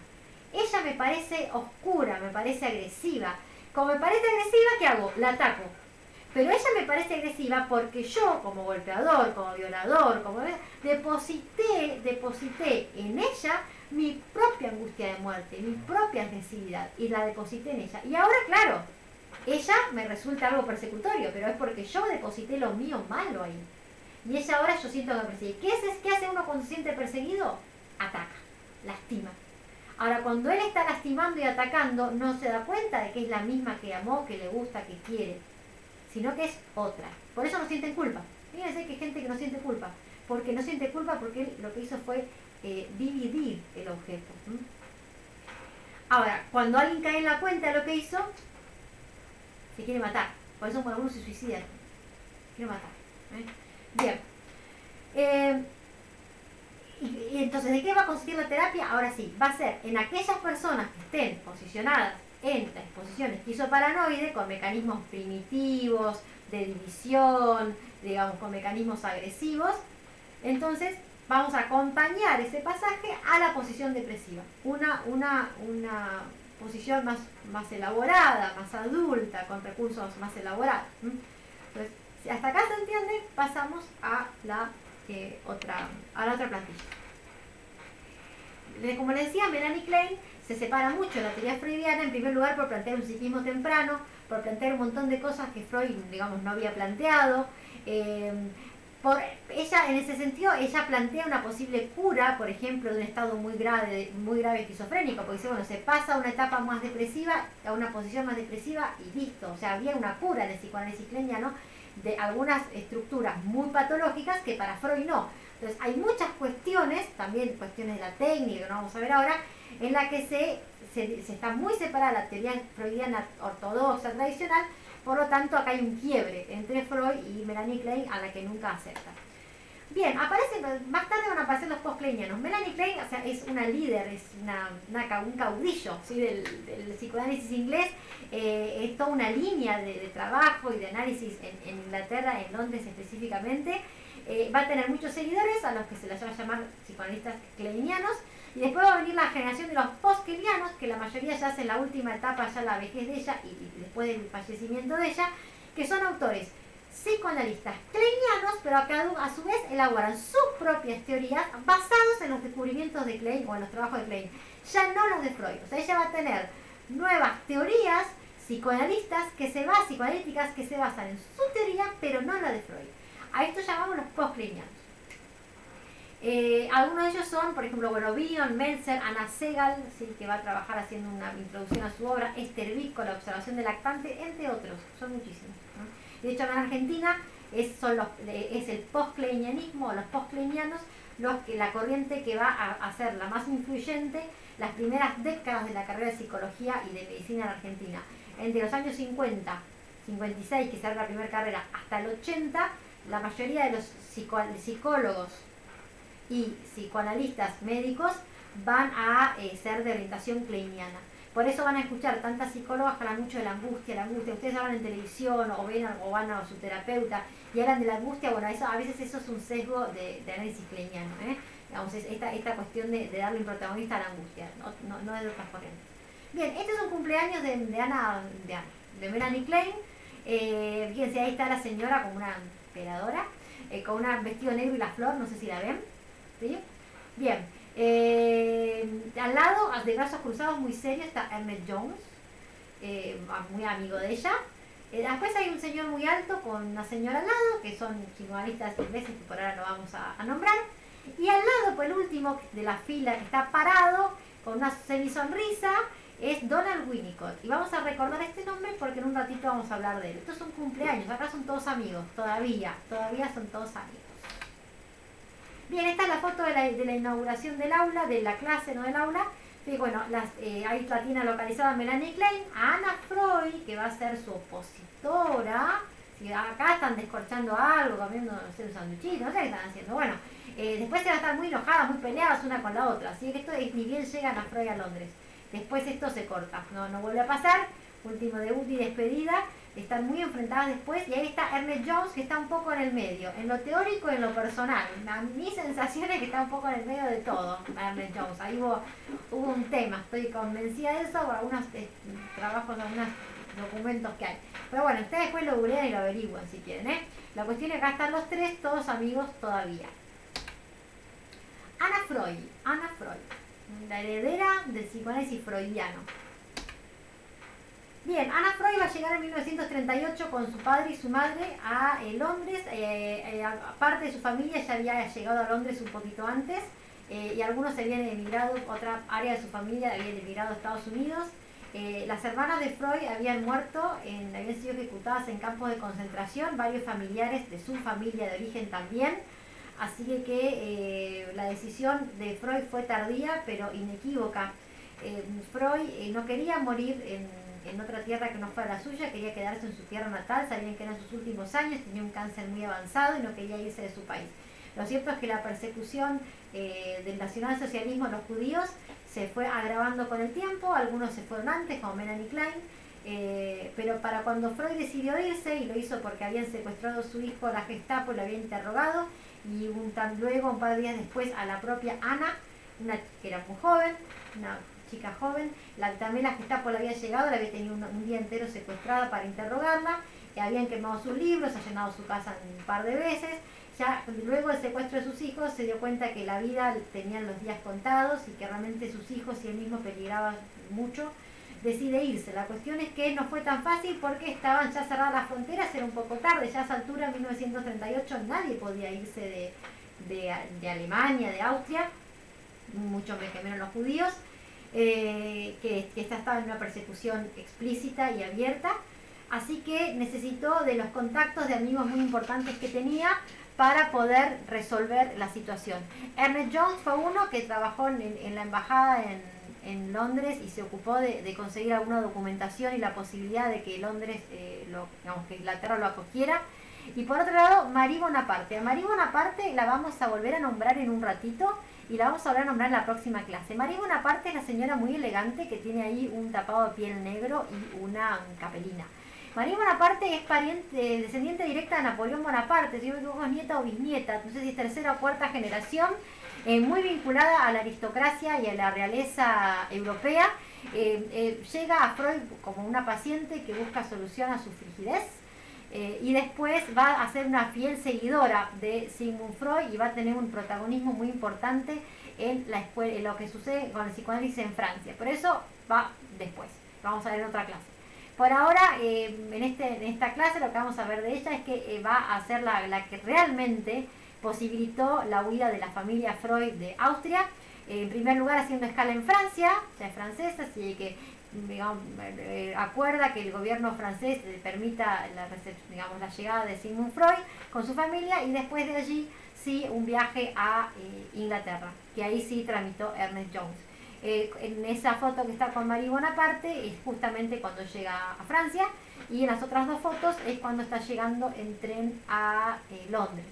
ella me parece oscura, me parece agresiva. Como me parece agresiva, ¿qué hago? La ataco. Pero ella me parece agresiva porque yo, como golpeador, como violador, deposité en ella mi propia angustia de muerte, mi propia agresividad, y la deposité en ella. Y ahora, claro, ella me resulta algo persecutorio, pero es porque yo deposité lo mío malo ahí. Y ella ahora yo siento que me persigue. ¿Qué hace uno cuando se siente perseguido? Ataca, lastima. Ahora, cuando él está lastimando y atacando, no se da cuenta de que es la misma que amó, que le gusta, que quiere, sino que es otra. Por eso no sienten culpa. Fíjense que hay gente que no siente culpa, porque no siente culpa porque él lo que hizo fue dividir el objeto. Ahora, cuando alguien cae en la cuenta de lo que hizo, se quiere matar. Por eso cuando uno se suicida, quiere matar. Bien. Y entonces, ¿de qué va a consistir la terapia? Ahora sí, va a ser en aquellas personas que estén posicionadas en la exposición esquizoparanoide, con mecanismos primitivos, de división, digamos, con mecanismos agresivos. Entonces, vamos a acompañar ese pasaje a la posición depresiva. Una posición más elaborada, más adulta, con recursos más elaborados. Entonces, si hasta acá se entiende, pasamos a la otra plantilla. Como les decía, Melanie Klein se separa mucho de la teoría freudiana, en primer lugar por plantear un psiquismo temprano, por plantear un montón de cosas que Freud, digamos, no había planteado. Ella, en ese sentido, ella plantea una posible cura, por ejemplo, de un estado muy grave esquizofrénico, porque dice, bueno, se pasa a una etapa más depresiva, a una posición más depresiva y listo. O sea, había una cura en el psicoanálisis kleiniano de algunas estructuras muy patológicas que para Freud no. Entonces hay muchas cuestiones, también cuestiones de la técnica que no vamos a ver ahora, en la que se está muy separada la teoría freudiana ortodoxa, tradicional. Por lo tanto, acá hay un quiebre entre Freud y Melanie Klein, a la que nunca acepta. Bien, más tarde van a aparecer los post-kleinianos. Melanie Klein, o sea, es una líder, es un caudillo, ¿sí? del psicoanálisis inglés. Es toda una línea de trabajo y de análisis en Inglaterra, en Londres específicamente. Va a tener muchos seguidores, a los que se les va a llamar psicoanalistas kleinianos. Y después va a venir la generación de los post-kleinianos, que la mayoría ya hace la última etapa, ya la vejez de ella y después del fallecimiento de ella, que son autores psicoanalistas kleinianos, pero que a su vez elaboran sus propias teorías basados en los descubrimientos de Klein o en los trabajos de Klein, ya no los de Freud. O sea, ella va a tener nuevas teorías psicoanalíticas que se basan en su teoría, pero no en la de Freud. A esto llamamos los post-kleinianos. Algunos de ellos son, por ejemplo, Bion, Meltzer, Anna Segal, ¿sí? Que va a trabajar haciendo una introducción a su obra, Esther Vick con la observación del lactante, entre otros, son muchísimos, ¿no? De hecho, en Argentina es el post-kleinianismo, los post-kleinianos, la corriente que va a ser la más influyente las primeras décadas de la carrera de psicología y de medicina en Argentina. Entre los años 50, 56, que será la primera carrera, hasta el 80, la mayoría de los psicólogos y psicoanalistas médicos van a ser de orientación kleiniana. Por eso van a escuchar tantas psicólogas que hablan mucho de la angustia, la angustia. Ustedes hablan en televisión o ven o van a su terapeuta y hablan de la angustia. Bueno, eso, a veces eso es un sesgo de análisis kleiniano, Digamos, esta cuestión de darle un protagonista a la angustia, no es de otras corrientes. Bien, este es un cumpleaños de Melanie Klein. Fíjense, ahí está la señora como una emperadora, con un vestido negro y la flor, no sé si la ven. ¿Sí? Bien, al lado, de brazos cruzados muy serio, está Ernest Jones, muy amigo de ella. Después hay un señor muy alto con una señora al lado, que son psicoanalistas ingleses que por ahora no vamos a nombrar. Y al lado, pues el último de la fila que está parado, con una semisonrisa, es Donald Winnicott. Y vamos a recordar este nombre porque en un ratito vamos a hablar de él. Esto es un cumpleaños, acá son todos amigos, todavía son todos amigos. Bien, esta es la foto de la inauguración del aula, de la clase, no del aula. Y bueno, ahí la tiene localizada Melanie Klein, a Anna Freud, que va a ser su opositora. Si acá están descorchando algo, comiendo, no sé, un sanduchito, no sé qué están haciendo. Bueno, después se van a estar muy enojadas, muy peleadas una con la otra. Así que esto es ni bien llega Anna Freud a Londres. Después esto se corta, no vuelve a pasar. Último debut y despedida. Están muy enfrentadas después. Y ahí está Ernest Jones, que está un poco en el medio, en lo teórico y en lo personal. Mi sensación es que está un poco en el medio de todo, Ernest Jones. Ahí hubo un tema, estoy convencida de eso, por algunos trabajos, algunos documentos que hay. Pero bueno, ustedes después lo googlean y lo averiguan si quieren, La cuestión es que acá están los tres, todos amigos todavía. Anna Freud, la heredera del psicoanálisis freudiano. Bien, Anna Freud va a llegar en 1938 con su padre y su madre a Londres. Parte de su familia ya había llegado a Londres un poquito antes, y algunos se habían emigrado, otra área de su familia habían emigrado a Estados Unidos. Las hermanas de Freud habían muerto, habían sido ejecutadas en campos de concentración, varios familiares de su familia de origen también. Así que la decisión de Freud fue tardía, pero inequívoca. Freud no quería morir en otra tierra que no fuera la suya, quería quedarse en su tierra natal, sabían que eran sus últimos años, tenía un cáncer muy avanzado y no quería irse de su país. Lo cierto es que la persecución del nacionalsocialismo a los judíos se fue agravando con el tiempo, algunos se fueron antes, como Melanie Klein, pero para cuando Freud decidió irse, y lo hizo porque habían secuestrado a su hijo, la Gestapo lo había interrogado, y luego, un par de días después, a la propia Ana, que era muy joven, una chica joven, también la Gestapo la había llegado, la había tenido un día entero secuestrada para interrogarla, habían quemado sus libros, allanado su casa un par de veces. Ya luego del secuestro de sus hijos se dio cuenta que la vida tenían los días contados y que realmente sus hijos y él mismo peligraban mucho. Decide irse. La cuestión es que no fue tan fácil porque estaban ya cerradas las fronteras, era un poco tarde, ya a esa altura, en 1938, nadie podía irse de Alemania, de Austria, mucho menos los judíos, que estaba en una persecución explícita y abierta. Así que necesitó de los contactos de amigos muy importantes que tenía para poder resolver la situación. Ernest Jones fue uno que trabajó en la embajada en Londres y se ocupó de conseguir alguna documentación y la posibilidad de que Londres, que Inglaterra lo acogiera. Y por otro lado, Marie Bonaparte. A Marie Bonaparte la vamos a volver a nombrar en un ratito y la vamos a volver a nombrar en la próxima clase. Marie Bonaparte es la señora muy elegante que tiene ahí un tapado de piel negro y una capelina. Marie Bonaparte es descendiente directa de Napoleón Bonaparte, si no me equivoco es nieta o bisnieta, no sé si es tercera o cuarta generación, muy vinculada a la aristocracia y a la realeza europea. Llega a Freud como una paciente que busca solución a su frigidez, y después va a ser una fiel seguidora de Sigmund Freud y va a tener un protagonismo muy importante en la escuela, en lo que sucede con el psicoanálisis en Francia. Por eso va después, vamos a ver en otra clase. Por ahora, en esta clase lo que vamos a ver de ella es que va a ser la que realmente posibilitó la huida de la familia Freud de Austria, en primer lugar haciendo escala en Francia, ya es francesa, así que digamos, acuerda que el gobierno francés permita la llegada de Sigmund Freud con su familia, y después de allí sí un viaje a Inglaterra, que ahí sí tramitó Ernest Jones. En esa foto que está con Marie Bonaparte es justamente cuando llega a Francia, y en las otras dos fotos es cuando está llegando en tren a Londres.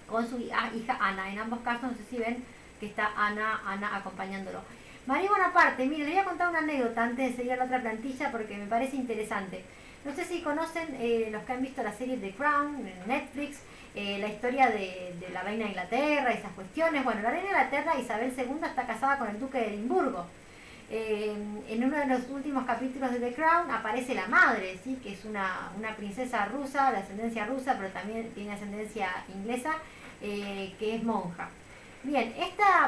con su hija Ana. En ambos casos, no sé si ven que está Ana acompañándolo. Marie Bonaparte, mire, les voy a contar una anécdota antes de seguir a la otra plantilla porque me parece interesante. No sé si conocen los que han visto la serie The Crown en Netflix, la historia de la reina de Inglaterra y esas cuestiones. Bueno, la reina de Inglaterra, Isabel II, está casada con el duque de Edimburgo. En uno de los últimos capítulos de The Crown aparece la madre, ¿sí? Que es una princesa rusa, de ascendencia rusa, pero también tiene ascendencia inglesa, que es monja. Bien,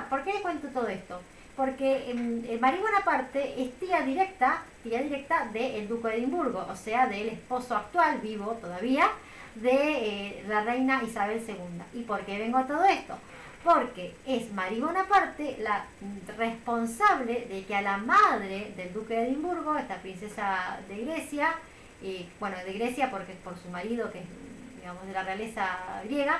¿por qué les cuento todo esto? Porque Marie Bonaparte es tía directa del duque de Edimburgo, o sea, del esposo actual, vivo todavía, de la reina Isabel II. ¿Y por qué vengo a todo esto? Porque es Marie Bonaparte la responsable de que a la madre del duque de Edimburgo, esta princesa de Grecia, de Grecia porque es por su marido, que es, digamos, de la realeza griega,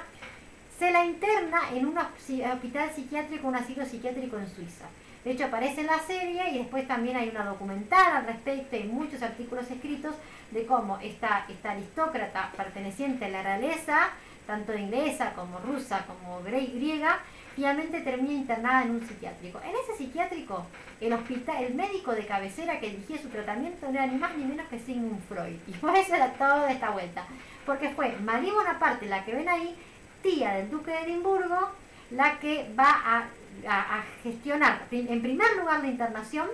se la interna en un hospital psiquiátrico, un asilo psiquiátrico en Suiza. De hecho, aparece en la serie y después también hay una documental al respecto y muchos artículos escritos de cómo esta aristócrata perteneciente a la realeza, tanto inglesa como rusa como griega, finalmente termina internada en un psiquiátrico. En ese psiquiátrico, el médico de cabecera que dirigía su tratamiento no era ni más ni menos que Sigmund Freud. Y por eso era todo de esta vuelta. Porque fue Marie Bonaparte, la que ven ahí, tía del duque de Edimburgo, la que va a gestionar, en primer lugar, la internación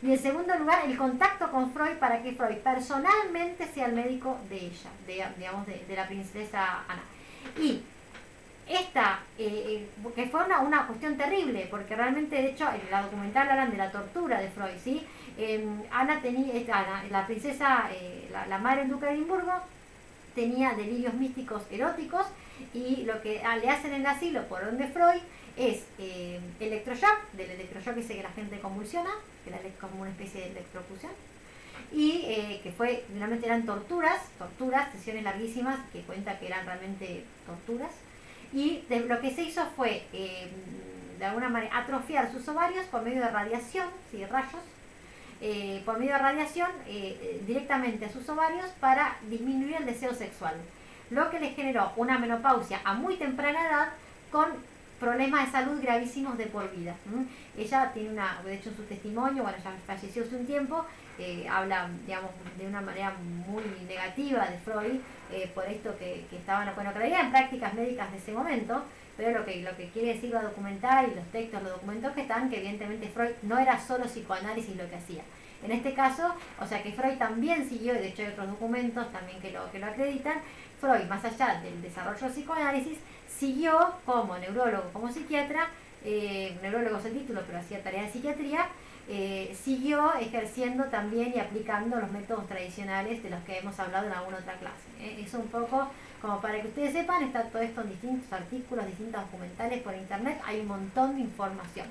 y en segundo lugar el contacto con Freud para que Freud personalmente sea el médico de ella, de la princesa Ana. Y esta, que fue una cuestión terrible, porque realmente, de hecho, en la documental hablan de la tortura de Freud, ¿sí? Ana tenía, la princesa, la madre del duque de Edimburgo, tenía delirios místicos eróticos y lo que le hacen en el asilo por donde Freud es electroshock, del electroshock ese que la gente convulsiona, que es como una especie de electrocución, y que realmente eran torturas, sesiones larguísimas que cuenta que eran realmente torturas, y lo que se hizo fue de alguna manera atrofiar sus ovarios por medio de radiación, ¿sí? Rayos, por medio de radiación directamente a sus ovarios para disminuir el deseo sexual, lo que le generó una menopausia a muy temprana edad con problemas de salud gravísimos de por vida. Ella tiene de hecho en su testimonio, bueno, ya falleció hace un tiempo, habla, digamos, de una manera muy negativa de Freud, por esto que estaban, bueno, que en prácticas médicas de ese momento, pero lo que quiere decir la documental y los textos, los documentos que están, que evidentemente Freud no era solo psicoanálisis lo que hacía. En este caso, o sea que Freud también siguió, y de hecho hay otros documentos también que lo acreditan, Freud, más allá del desarrollo del psicoanálisis, siguió como neurólogo, como psiquiatra, neurólogo es el título, pero hacía tareas de psiquiatría, siguió ejerciendo también y aplicando los métodos tradicionales de los que hemos hablado en alguna otra clase. Es un poco como para que ustedes sepan, está todo esto en distintos artículos, distintos documentales por internet, hay un montón de información.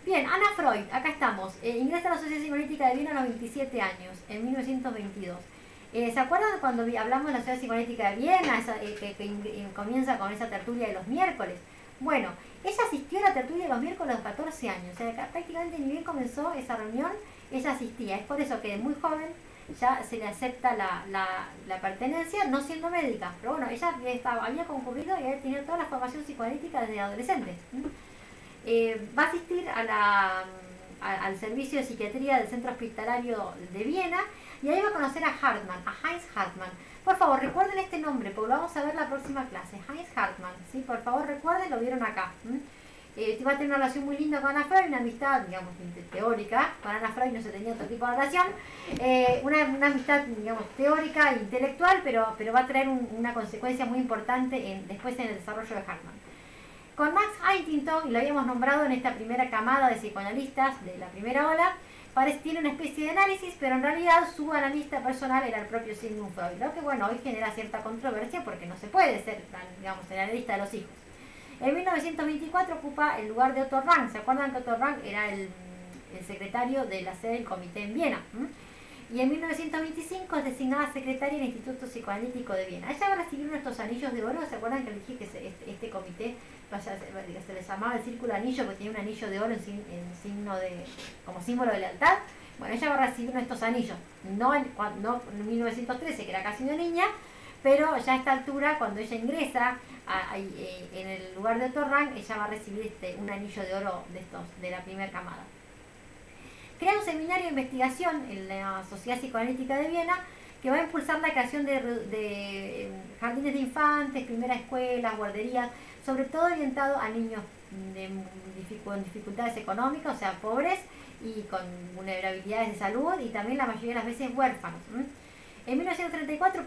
Bien, Ana Freud, acá estamos, ingresa a la Sociedad Psicoanalítica de Viena a los 27 años, en 1922. ¿Se acuerdan cuando hablamos de la Sociedad Psicoanalítica de Viena, que comienza con esa tertulia de los miércoles? Bueno, ella asistió a la tertulia de los miércoles a los 14 años, o sea, que prácticamente ni bien comenzó esa reunión, ella asistía. Es por eso que de muy joven ya se le acepta la pertenencia, no siendo médica, pero bueno, ella había concurrido y había tenido toda la formación psicoanalítica desde adolescente. Va a asistir al servicio de psiquiatría del Centro Hospitalario de Viena y ahí va a conocer a Hartmann, a Heinz Hartmann. Por favor, recuerden este nombre, porque lo vamos a ver la próxima clase. Heinz Hartmann, ¿sí? Por favor, recuerden, lo vieron acá. Va a tener una relación muy linda con Ana Freud, una amistad, digamos, teórica. Con Ana Freud no se tenía otro tipo de relación. Una amistad, digamos, teórica e intelectual, pero va a traer una consecuencia muy importante después en el desarrollo de Hartmann. Con Max Huntington, y lo habíamos nombrado en esta primera camada de psicoanalistas de la primera ola, tiene una especie de análisis, pero en realidad su analista personal era el propio Sigmund Freud, lo que bueno, hoy genera cierta controversia porque no se puede ser, digamos, el analista de los hijos. En 1924 ocupa el lugar de Otto Rank. ¿Se acuerdan que Otto Rank era el secretario de la sede del comité en Viena? Y en 1925 es designada secretaria del Instituto Psicoanalítico de Viena. Ella va a recibir nuestros anillos de oro. ¿Se acuerdan que le dije que este comité se le llamaba el círculo anillo porque tenía un anillo de oro como símbolo de lealtad? Bueno, ella va a recibir nuestros anillos, no en 1913, que era casi una niña, pero ya a esta altura, cuando ella ingresa en el lugar de Otto Rank, ella va a recibir un anillo de oro de la primera camada. Crea un seminario de investigación en la Sociedad Psicoanalítica de Viena que va a impulsar la creación de jardines de infantes, primeras escuelas, guarderías, sobre todo orientado a niños con dificultades económicas, o sea, pobres y con vulnerabilidades de salud, y también la mayoría de las veces huérfanos. En 1934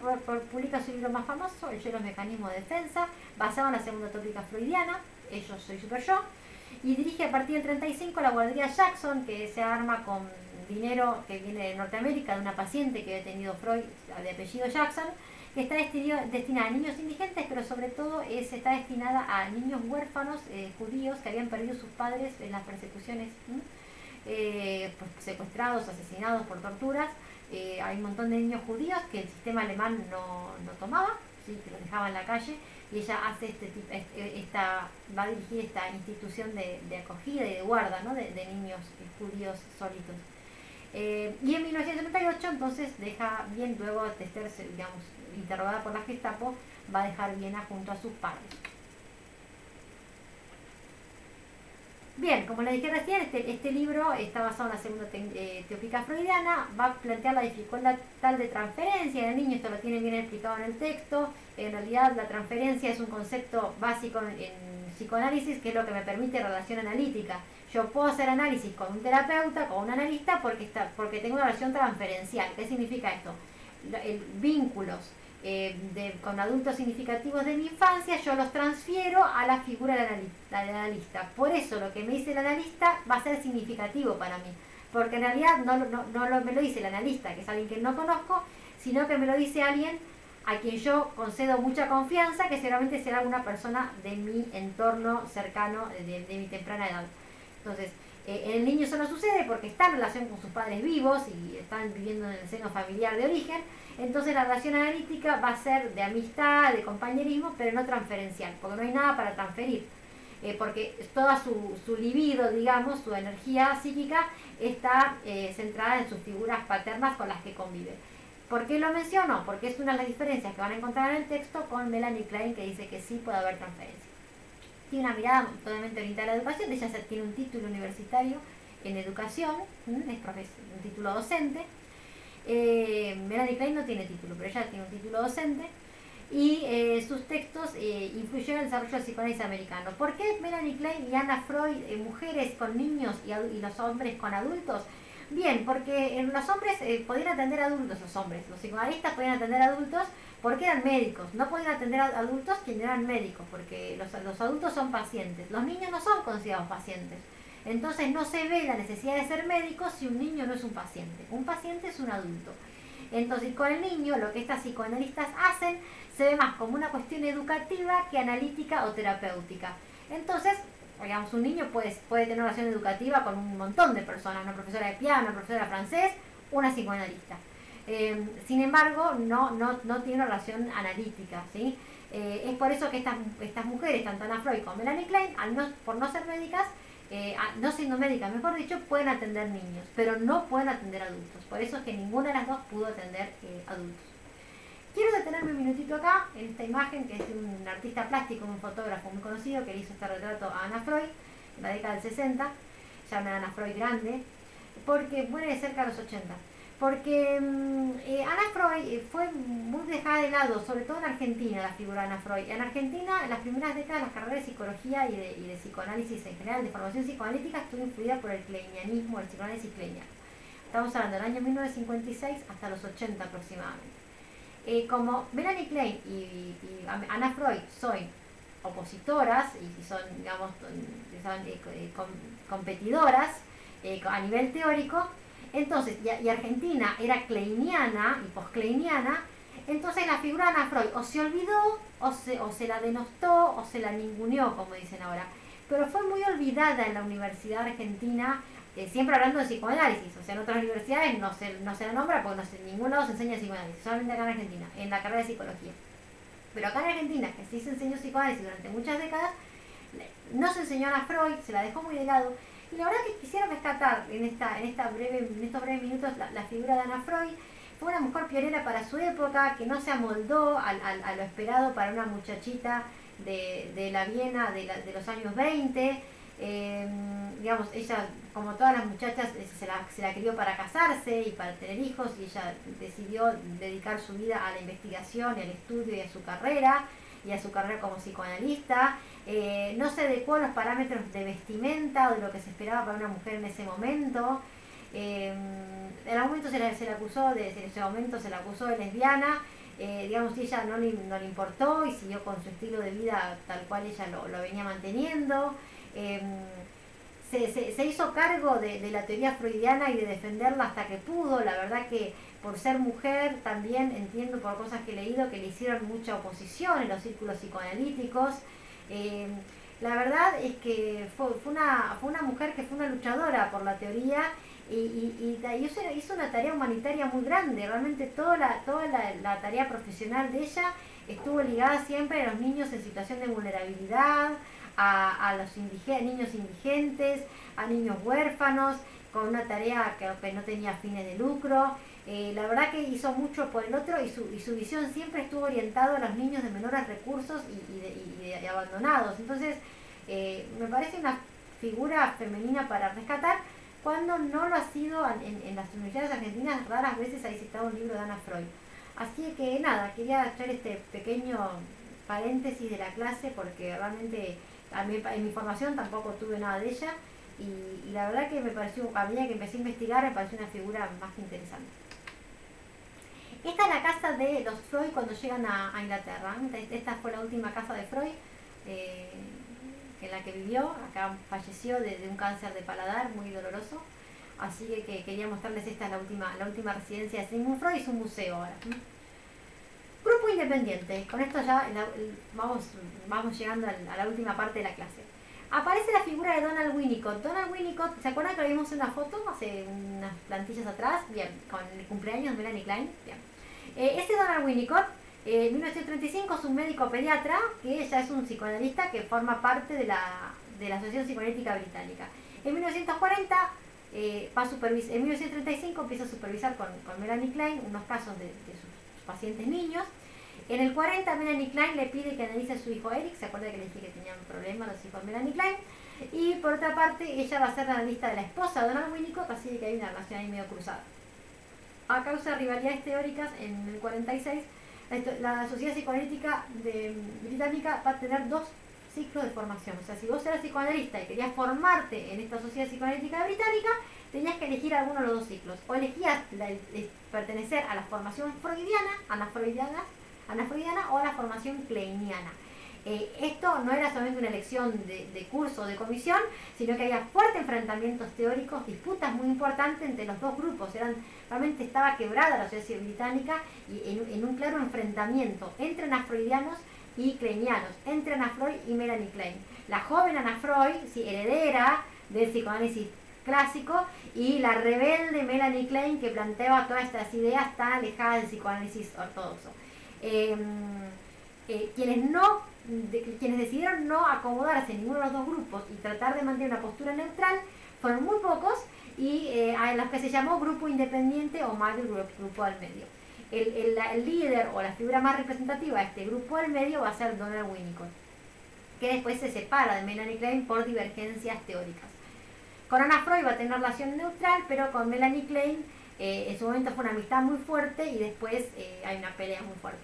publica su libro más famoso, El yo y los mecanismos de defensa, basado en la segunda tópica freudiana, Ellos, soy, super yo, y dirige a partir del 35 la guardería Jackson, que se arma con dinero que viene de Norteamérica, de una paciente que había tenido Freud, de apellido Jackson, que está destinada a niños indigentes, pero sobre todo está destinada a niños huérfanos judíos que habían perdido sus padres en las persecuciones, pues, secuestrados, asesinados por torturas. Hay un montón de niños judíos que el sistema alemán no tomaba, ¿sí? Que los dejaba en la calle, y ella hace va a dirigir esta institución de acogida y de guarda, ¿no? de niños judíos solitos. Y en 1938 entonces deja bien, luego de ser, digamos, interrogada por la Gestapo, va a dejar Viena junto a sus padres. Bien, como les dije recién, este libro está basado en la segunda tópica freudiana, va a plantear la dificultad tal de transferencia en el niño, esto lo tiene bien explicado en el texto. En realidad la transferencia es un concepto básico en psicoanálisis, que es lo que me permite relación analítica. Yo puedo hacer análisis con un terapeuta, con un analista, porque tengo una relación transferencial. ¿Qué significa esto? Vínculos con adultos significativos de mi infancia, yo los transfiero a la figura del analista. Por eso lo que me dice el analista va a ser significativo para mí, porque en realidad no me lo dice el analista, que es alguien que no conozco, sino que me lo dice alguien a quien yo concedo mucha confianza, que seguramente será una persona de mi entorno cercano, de mi temprana edad. Entonces, en el niño eso no sucede porque está en relación con sus padres vivos y están viviendo en el seno familiar de origen. Entonces la relación analítica va a ser de amistad, de compañerismo, pero no transferencial, porque no hay nada para transferir. Porque toda su libido, digamos, su energía psíquica está centrada en sus figuras paternas con las que convive. ¿Por qué lo menciono? Porque es una de las diferencias que van a encontrar en el texto con Melanie Klein, que dice que sí puede haber transferencia. Tiene una mirada totalmente orientada a la educación, ella tiene un título universitario en educación, es un título docente. Melanie Klein no tiene título, pero ella tiene un título docente, y sus textos influyeron en el desarrollo del psicoanálisis americano. ¿Por qué Melanie Klein y Anna Freud, mujeres con niños y los hombres con adultos? Bien, porque los hombres podían atender a adultos, los psicoanalistas podían atender a adultos porque eran médicos, no podían atender a adultos quienes eran médicos, porque los adultos son pacientes, los niños no son considerados pacientes. Entonces no se ve la necesidad de ser médico si un niño no es un paciente es un adulto. Entonces con el niño lo que estas psicoanalistas hacen se ve más como una cuestión educativa que analítica o terapéutica. Entonces, digamos, un niño puede tener una relación educativa con un montón de personas, una profesora de piano, una profesora de francés, una psicoanalista. Sin embargo, no tiene una relación analítica, ¿sí? Es por eso que estas mujeres, tanto Anna Freud como Melanie Klein, por no ser médicas, no siendo médicas, mejor dicho, pueden atender niños, pero no pueden atender adultos. Por eso es que ninguna de las dos pudo atender adultos. Quiero detenerme un minutito acá, en esta imagen, que es de un artista plástico, un fotógrafo muy conocido, que le hizo este retrato a Anna Freud en la década del 60, ya una Anna Freud grande, porque muere de cerca de los 80. Porque Anna Freud fue muy dejada de lado, sobre todo en Argentina, la figura de Anna Freud. En Argentina, en las primeras décadas, las carreras de psicología y de psicoanálisis en general, de formación psicoanalítica, estuvo influida por el kleinianismo, el psicoanálisis kleiniano. Estamos hablando del año 1956 hasta los 80 aproximadamente. Como Melanie Klein y Anna Freud son opositoras y son, digamos, competidoras a nivel teórico, entonces, y Argentina era kleiniana y poskleiniana, entonces la figura de Anna Freud o se olvidó, o se la denostó, o se la ninguneó, como dicen ahora. Pero fue muy olvidada en la Universidad Argentina, siempre hablando de psicoanálisis. O sea, en otras universidades no se la nombra porque en ningún lado se enseña psicoanálisis, solamente acá en Argentina, en la carrera de psicología. Pero acá en Argentina, que sí se enseñó psicoanálisis durante muchas décadas, no se enseñó a Anna Freud, se la dejó muy de lado. Y la verdad que quisiera rescatar en estos breves minutos la figura de Anna Freud. fue una mujer pionera para su época, que no se amoldó a lo esperado para una muchachita de la Viena de los años 20. Digamos, ella, como todas las muchachas, se la crió para casarse y para tener hijos, y ella decidió dedicar su vida a la investigación, al estudio y a su carrera como psicoanalista. No se adecuó a los parámetros de vestimenta o de lo que se esperaba para una mujer en ese momento. En algún momento se la acusó de lesbiana. Digamos, ella no le importó y siguió con su estilo de vida tal cual ella lo venía manteniendo. Se hizo cargo de la teoría freudiana y de defenderla hasta que pudo. La verdad que por ser mujer también entiendo por cosas que he leído que le hicieron mucha oposición en los círculos psicoanalíticos. La verdad es que fue una mujer que fue una luchadora por la teoría y hizo una tarea humanitaria muy grande. Realmente toda la tarea profesional de ella estuvo ligada siempre a los niños en situación de vulnerabilidad, a los niños indigentes, a niños huérfanos, con una tarea que no tenía fines de lucro. La verdad que hizo mucho por el otro y su visión siempre estuvo orientada a los niños de menores recursos y de abandonados. Entonces, me parece una figura femenina para rescatar, cuando no lo ha sido en las universidades argentinas. Raras veces hay citado un libro de Ana Freud. Así que nada, quería hacer este pequeño paréntesis de la clase, porque realmente en mi formación tampoco tuve nada de ella, y la verdad que me pareció, a medida que empecé a investigar, me pareció una figura más que interesante. Esta es la casa de los Freud cuando llegan a Inglaterra. Esta fue la última casa de Freud en la que vivió. Acá falleció de un cáncer de paladar muy doloroso. Así que quería mostrarles, esta es la última residencia de Sigmund Freud, y su museo ahora. Grupo independiente. Con esto ya vamos llegando a la última parte de la clase. Aparece la figura de Donald Winnicott. Donald Winnicott, ¿se acuerdan que lo vimos en una foto hace unas plantillas atrás? Bien, con el cumpleaños de Melanie Klein. Bien. Este Donald Winnicott, en 1935, es un médico pediatra que ya es un psicoanalista que forma parte de la Asociación Psicoanalítica Británica. En 1940 en 1935 empieza a supervisar con Melanie Klein unos casos de sus pacientes niños. En el 40 Melanie Klein le pide que analice a su hijo Eric. ¿Se acuerda que le dije que tenían problemas los hijos de Melanie Klein? Y por otra parte, ella va a ser la analista de la esposa de Donald Winnicott, así que hay una relación ahí medio cruzada. A causa de rivalidades teóricas, en el 46 la Sociedad Psicoanalítica Británica va a tener 2 ciclos de formación. O sea, si vos eras psicoanalista y querías formarte en esta Sociedad Psicoanalítica Británica, tenías que elegir alguno de los 2 ciclos. O elegías pertenecer a la formación freudiana, o a la formación kleiniana. Esto no era solamente una elección de curso o de comisión, sino que había fuertes enfrentamientos teóricos, disputas muy importantes entre los 2 grupos. Realmente estaba quebrada la sociedad británica, y en un claro enfrentamiento entre anafreudianos y kleinianos, entre Ana Freud y Melanie Klein. La joven Ana Freud, heredera del psicoanálisis clásico, y la rebelde Melanie Klein, que planteaba todas estas ideas tan alejadas del psicoanálisis ortodoxo. Quienes decidieron no acomodarse en ninguno de los 2 grupos y tratar de mantener una postura neutral fueron muy pocos, y a los que se llamó grupo independiente o middle group, grupo al medio. El líder o la figura más representativa de este grupo al medio va a ser Donald Winnicott, que después se separa de Melanie Klein por divergencias teóricas. Con Ana Freud va a tener relación neutral, pero con Melanie Klein en su momento fue una amistad muy fuerte, y después hay una pelea muy fuerte.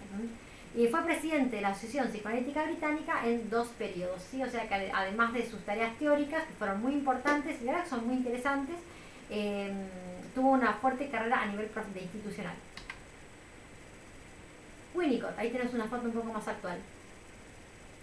Y fue presidente de la Asociación Psicoanalítica Británica en 2 periodos, ¿sí? O sea que además de sus tareas teóricas, que fueron muy importantes y ahora son muy interesantes, tuvo una fuerte carrera a nivel de institucional. Winnicott, ahí tenemos una foto un poco más actual.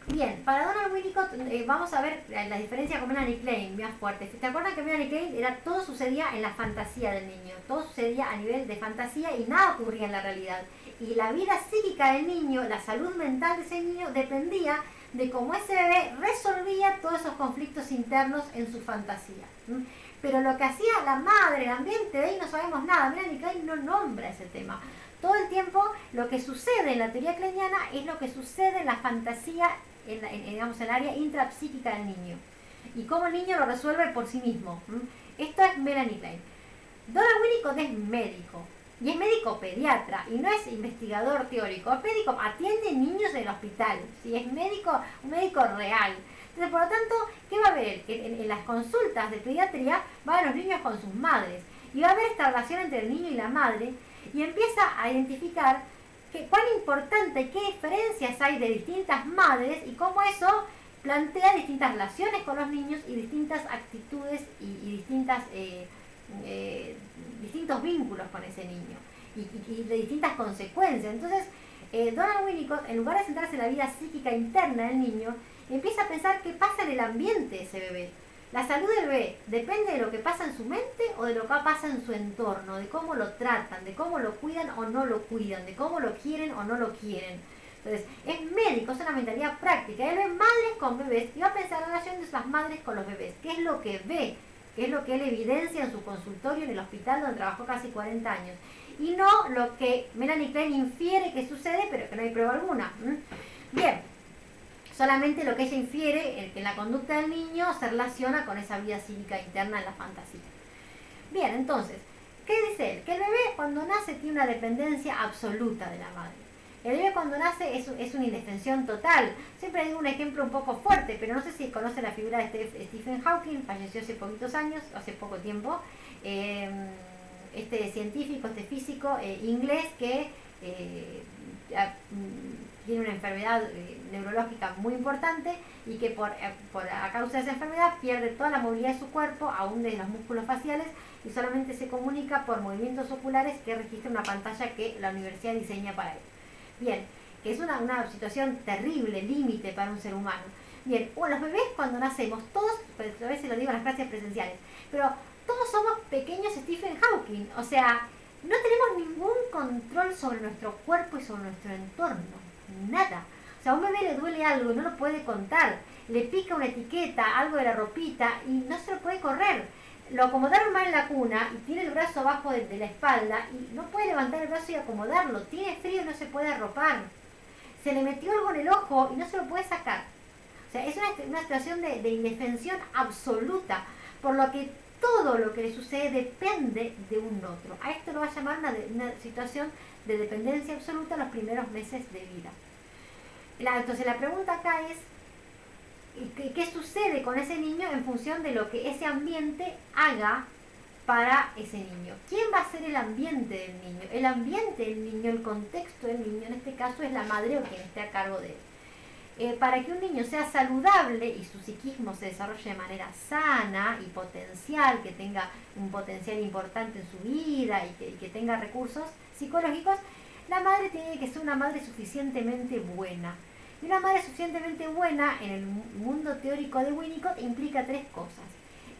Bien, para Donald Winnicott vamos a ver la diferencia con Melanie Klein, más fuerte. ¿Te acuerdas que Melanie Klein todo sucedía en la fantasía del niño? Todo sucedía a nivel de fantasía y nada ocurría en la realidad. Y la vida psíquica del niño, la salud mental de ese niño, dependía de cómo ese bebé resolvía todos esos conflictos internos en su fantasía. Pero lo que hacía la madre, el ambiente, de ahí no sabemos nada. Melanie Klein no nombra ese tema. Todo el tiempo lo que sucede en la teoría kleiniana es lo que sucede en la fantasía, digamos, en el área intrapsíquica del niño, y cómo el niño lo resuelve por sí mismo. Esto es Melanie Klein. Donald Winnicott es médico, Y es médico pediatra y no es investigador teórico, es médico, atiende niños en el hospital, ¿sí? Es médico, un médico real. Entonces, por lo tanto, ¿qué va a haber? En las consultas de pediatría van a los niños con sus madres y va a haber esta relación entre el niño y la madre y empieza a identificar cuán importante, qué diferencias hay de distintas madres y cómo eso plantea distintas relaciones con los niños y distintas actitudes y distintos vínculos con ese niño y de distintas consecuencias. Entonces, Donald Winnicott, en lugar de centrarse en la vida psíquica interna del niño, empieza a pensar qué pasa en el ambiente de ese bebé. La salud del bebé depende de lo que pasa en su mente o de lo que pasa en su entorno, de cómo lo tratan, de cómo lo cuidan o no lo cuidan, de cómo lo quieren o no lo quieren. Entonces, es médico, es una mentalidad práctica. Él ve madres con bebés y va a pensar en la relación de esas madres con los bebés. ¿Qué es lo que ve? ¿Qué es lo que él evidencia en su consultorio en el hospital donde trabajó casi 40 años? Y no lo que Melanie Klein infiere que sucede, pero que no hay prueba alguna. Bien, solamente lo que ella infiere, que en la conducta del niño se relaciona con esa vida psíquica interna en la fantasía. Bien, entonces, ¿qué dice él? Que el bebé cuando nace tiene una dependencia absoluta de la madre. El bebé cuando nace es una indefensión total. Siempre digo un ejemplo un poco fuerte, pero no sé si conoce la figura de Stephen Hawking, falleció hace poquitos años, hace poco tiempo. Este científico, este físico inglés que tiene una enfermedad neurológica muy importante y que a causa de esa enfermedad pierde toda la movilidad de su cuerpo, aún de los músculos faciales, y solamente se comunica por movimientos oculares que registra una pantalla que la universidad diseña para él. Bien, que es una situación terrible, límite para un ser humano. Bien, los bebés cuando nacemos, todos, a veces lo digo en las clases presenciales, pero todos somos pequeños Stephen Hawking, o sea, no tenemos ningún control sobre nuestro cuerpo y sobre nuestro entorno, nada. O sea, a un bebé le duele algo y no lo puede contar, le pica una etiqueta, algo de la ropita y no se lo puede correr. Lo acomodaron mal en la cuna y tiene el brazo abajo de la espalda y no puede levantar el brazo y acomodarlo, tiene frío y no se puede arropar. Se le metió algo en el ojo y no se lo puede sacar. O sea, es una situación de indefensión absoluta, por lo que todo lo que le sucede depende de un otro. A esto lo va a llamar una situación de dependencia absoluta en los primeros meses de vida. Entonces la pregunta acá es, ¿qué sucede con ese niño en función de lo que ese ambiente haga para ese niño? ¿Quién va a ser el ambiente del niño? El ambiente del niño, el contexto del niño, en este caso es la madre o quien esté a cargo de él. Para que un niño sea saludable y su psiquismo se desarrolle de manera sana y potencial, que tenga un potencial importante en su vida y que tenga recursos psicológicos, la madre tiene que ser una madre suficientemente buena. Y una madre suficientemente buena en el mundo teórico de Winnicott implica tres cosas.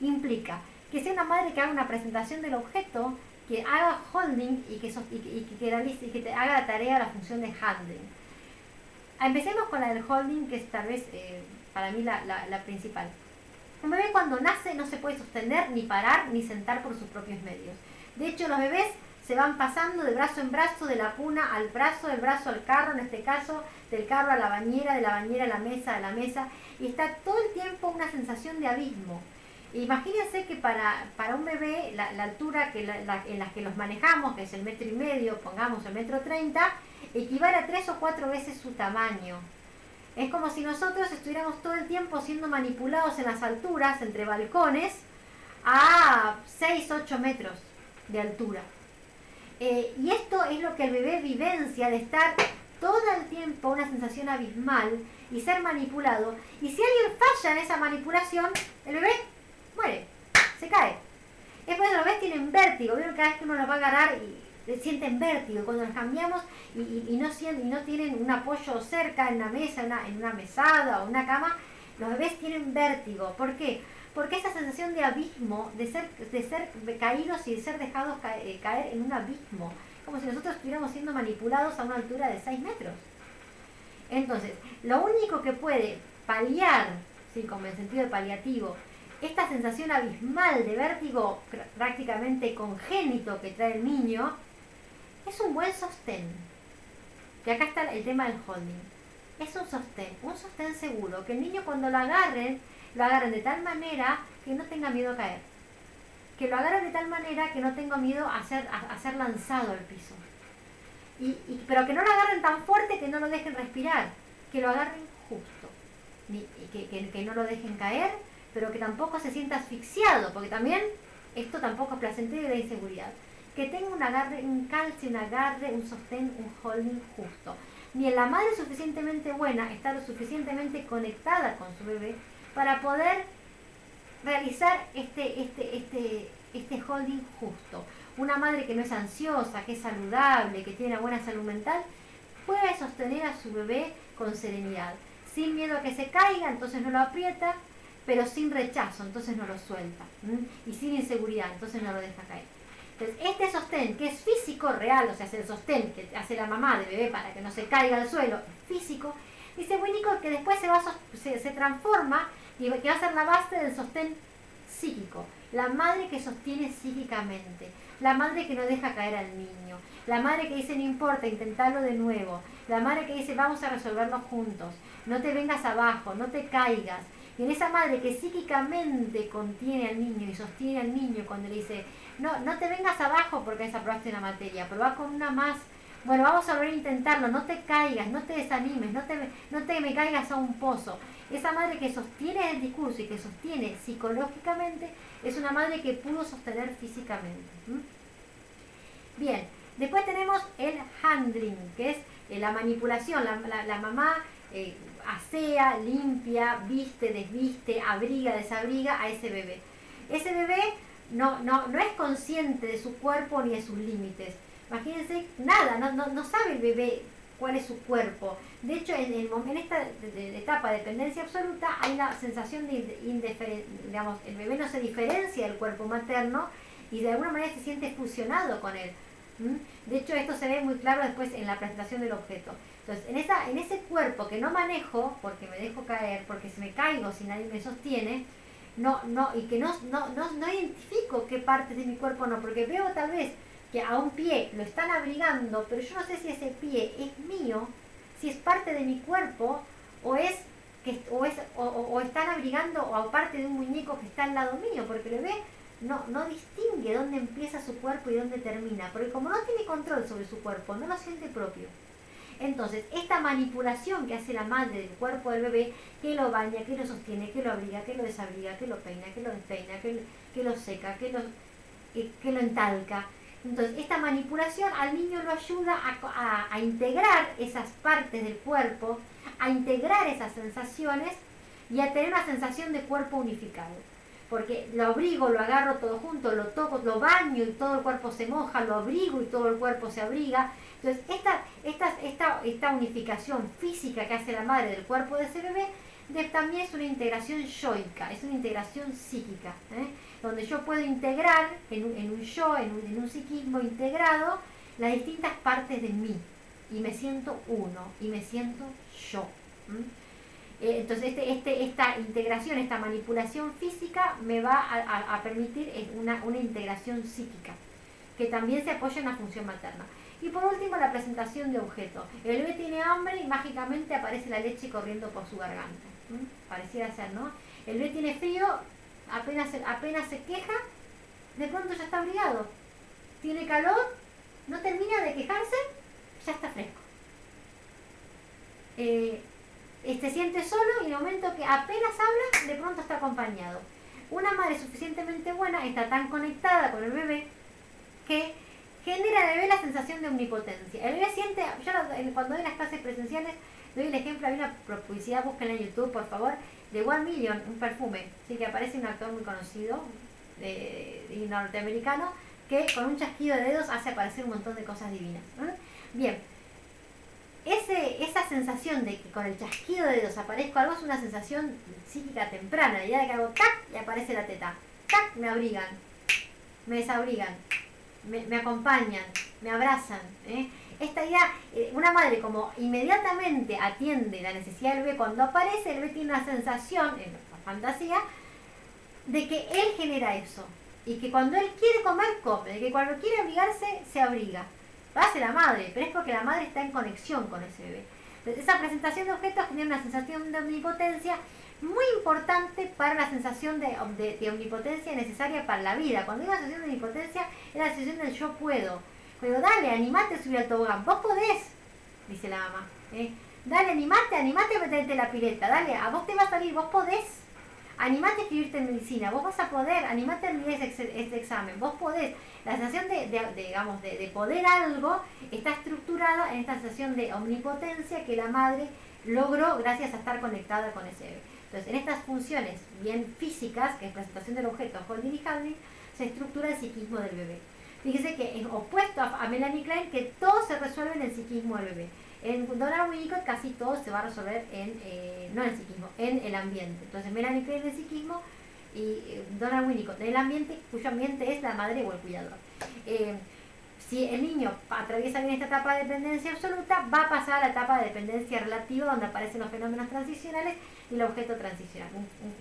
Implica que sea una madre que haga una presentación del objeto, que haga holding y que haga la tarea, la función de handling. Empecemos con la del holding, que es tal vez para mí la principal. Un bebé cuando nace no se puede sostener, ni parar, ni sentar por sus propios medios. De hecho, los bebés se van pasando de brazo en brazo, de la cuna al brazo, del brazo al carro, en este caso, del carro a la bañera, de la bañera a la mesa, de la mesa, y está todo el tiempo una sensación de abismo. Imagínense que para un bebé la altura en la que los manejamos, que es el 1,5 metros, pongamos el 1,30 m, equivale a 3 o 4 veces su tamaño. Es como si nosotros estuviéramos todo el tiempo siendo manipulados en las alturas, entre balcones, a 6 o 8 metros de altura. Y esto es lo que el bebé vivencia, de estar todo el tiempo una sensación abismal y ser manipulado. Y si alguien falla en esa manipulación, el bebé muere, se cae. Es por eso los bebés tienen vértigo. Vieron, cada vez que uno los va a agarrar y sienten vértigo. Cuando los cambiamos y no tienen un apoyo cerca en la mesa, en una mesada o una cama, los bebés tienen vértigo. ¿Por qué? Porque esa sensación de abismo, de ser caídos y de ser dejados caer en un abismo, como si nosotros estuviéramos siendo manipulados a una altura de 6 metros. Entonces, lo único que puede paliar, sí, como en sentido de paliativo, esta sensación abismal de vértigo prácticamente congénito que trae el niño, es un buen sostén. Y acá está el tema del holding. Es un sostén seguro, que el niño cuando lo agarren de tal manera que no tenga miedo a caer. que lo agarren de tal manera que no tengo miedo a ser lanzado al piso. Pero que no lo agarren tan fuerte que no lo dejen respirar, que lo agarren justo, que no lo dejen caer, pero que tampoco se sienta asfixiado, porque también esto tampoco es placentero y da inseguridad. Que tenga un agarre, un calce, un agarre, un sostén, un holding justo. Ni la madre suficientemente buena está lo suficientemente conectada con su bebé para poder realizar este holding justo. Una madre que no es ansiosa, que es saludable, que tiene una buena salud mental, puede sostener a su bebé con serenidad, sin miedo a que se caiga, entonces no lo aprieta, pero sin rechazo, entonces no lo suelta, y sin inseguridad, entonces no lo deja caer. Entonces, este sostén, que es físico, real, o sea, es el sostén que hace la mamá de bebé para que no se caiga al suelo, es físico, dice Winnicott que después se transforma y que va a ser la base del sostén psíquico. La madre que sostiene psíquicamente, la madre que no deja caer al niño, la madre que dice no importa, intentarlo de nuevo, la madre que dice vamos a resolverlo juntos, no te vengas abajo, no te caigas. Y en esa madre que psíquicamente contiene al niño y sostiene al niño cuando le dice no te vengas abajo porque desaprobaste una materia, pero va con una más, bueno, vamos a volver a intentarlo, no te caigas, no te desanimes, no te me caigas a un pozo. Esa madre que sostiene el discurso y que sostiene psicológicamente es una madre que pudo sostener físicamente. Bien, después tenemos el handling, que es la manipulación. La mamá asea, limpia, viste, desviste, abriga, desabriga a ese bebé. Ese bebé no es consciente de su cuerpo ni de sus límites. Imagínense, nada, no sabe el bebé cuál es su cuerpo. De hecho, en esta etapa de dependencia absoluta hay una sensación de indiferencia, digamos, el bebé no se diferencia del cuerpo materno y de alguna manera se siente fusionado con él. De hecho, esto se ve muy claro después en la presentación del objeto. Entonces, en ese cuerpo que no manejo, porque me dejo caer, porque si me caigo, si nadie me sostiene, y que no identifico qué partes de mi cuerpo no, porque veo tal vez que a un pie lo están abrigando, pero yo no sé si ese pie es mío, si es parte de mi cuerpo, o están abrigando o parte de un muñeco que está al lado mío, porque el bebé no distingue dónde empieza su cuerpo y dónde termina, porque como no tiene control sobre su cuerpo, no lo siente propio. Entonces, esta manipulación que hace la madre del cuerpo del bebé, que lo baña, que lo sostiene, que lo abriga, que lo desabriga, que lo peina, que lo despeina, que lo seca, que lo entalca. Entonces, esta manipulación al niño lo ayuda a integrar esas partes del cuerpo, a integrar esas sensaciones y a tener una sensación de cuerpo unificado. Porque lo abrigo, lo agarro todo junto, lo toco, lo baño y todo el cuerpo se moja, lo abrigo y todo el cuerpo se abriga. Entonces, esta unificación física que hace la madre del cuerpo de ese bebé también es una integración yoica, es una integración psíquica, donde yo puedo integrar en un yo, en un psiquismo integrado, las distintas partes de mí, y me siento uno, y me siento yo. Entonces esta integración, esta manipulación física me va a permitir una integración psíquica, que también se apoya en la función materna. Y por último, la presentación de objetos. El bebé tiene hambre y mágicamente aparece la leche corriendo por su garganta. Pareciera ser, ¿no? El bebé tiene frío, apenas se queja, de pronto ya está abrigado. Tiene calor, no termina de quejarse, ya está fresco. Se siente solo y en el momento que apenas habla, de pronto está acompañado. Una madre suficientemente buena está tan conectada con el bebé que genera en el bebé la sensación de omnipotencia. El bebé siente, cuando doy las clases presenciales, doy el ejemplo, hay una publicidad, búsquenla en YouTube, por favor, de One Million, un perfume, ¿sí? Que aparece un actor muy conocido, norteamericano, que con un chasquido de dedos hace aparecer un montón de cosas divinas. Bien, esa sensación de que con el chasquido de dedos aparezco algo es una sensación psíquica temprana, la idea de que hago tac y aparece la teta, tac, me abrigan, me desabrigan, me acompañan, me abrazan. Esta idea, una madre como inmediatamente atiende la necesidad del bebé, cuando aparece el bebé tiene una sensación, en la fantasía, de que él genera eso, y que cuando él quiere comer, come, de que cuando quiere abrigarse, se abriga. Lo hace la madre, pero es porque la madre está en conexión con ese bebé. Entonces, esa presentación de objetos genera una sensación de omnipotencia, muy importante para la sensación de omnipotencia necesaria para la vida. Cuando digo la sensación de omnipotencia, es la sensación del yo puedo. Cuando dale, animate a subir al tobogán, vos podés, dice la mamá. Dale, animate a meterte en la pileta, dale, a vos te va a salir, vos podés. Animate a escribirte en medicina, vos vas a poder, animate a rendir este examen, vos podés. La sensación de poder algo está estructurada en esta sensación de omnipotencia que la madre logró gracias a estar conectada con ese bebé. Entonces, en estas funciones bien físicas, que es presentación del objeto, holding y handling, se estructura el psiquismo del bebé. Fíjese que es opuesto a Melanie Klein, que todo se resuelve en el psiquismo del bebé. En Donald Winnicott casi todo se va a resolver no en el psiquismo, en el ambiente. Entonces Melanie Klein en el psiquismo y Donald Winnicott en el ambiente, cuyo ambiente es la madre o el cuidador. Si el niño atraviesa bien esta etapa de dependencia absoluta, va a pasar a la etapa de dependencia relativa, donde aparecen los fenómenos transicionales y el objeto transicional.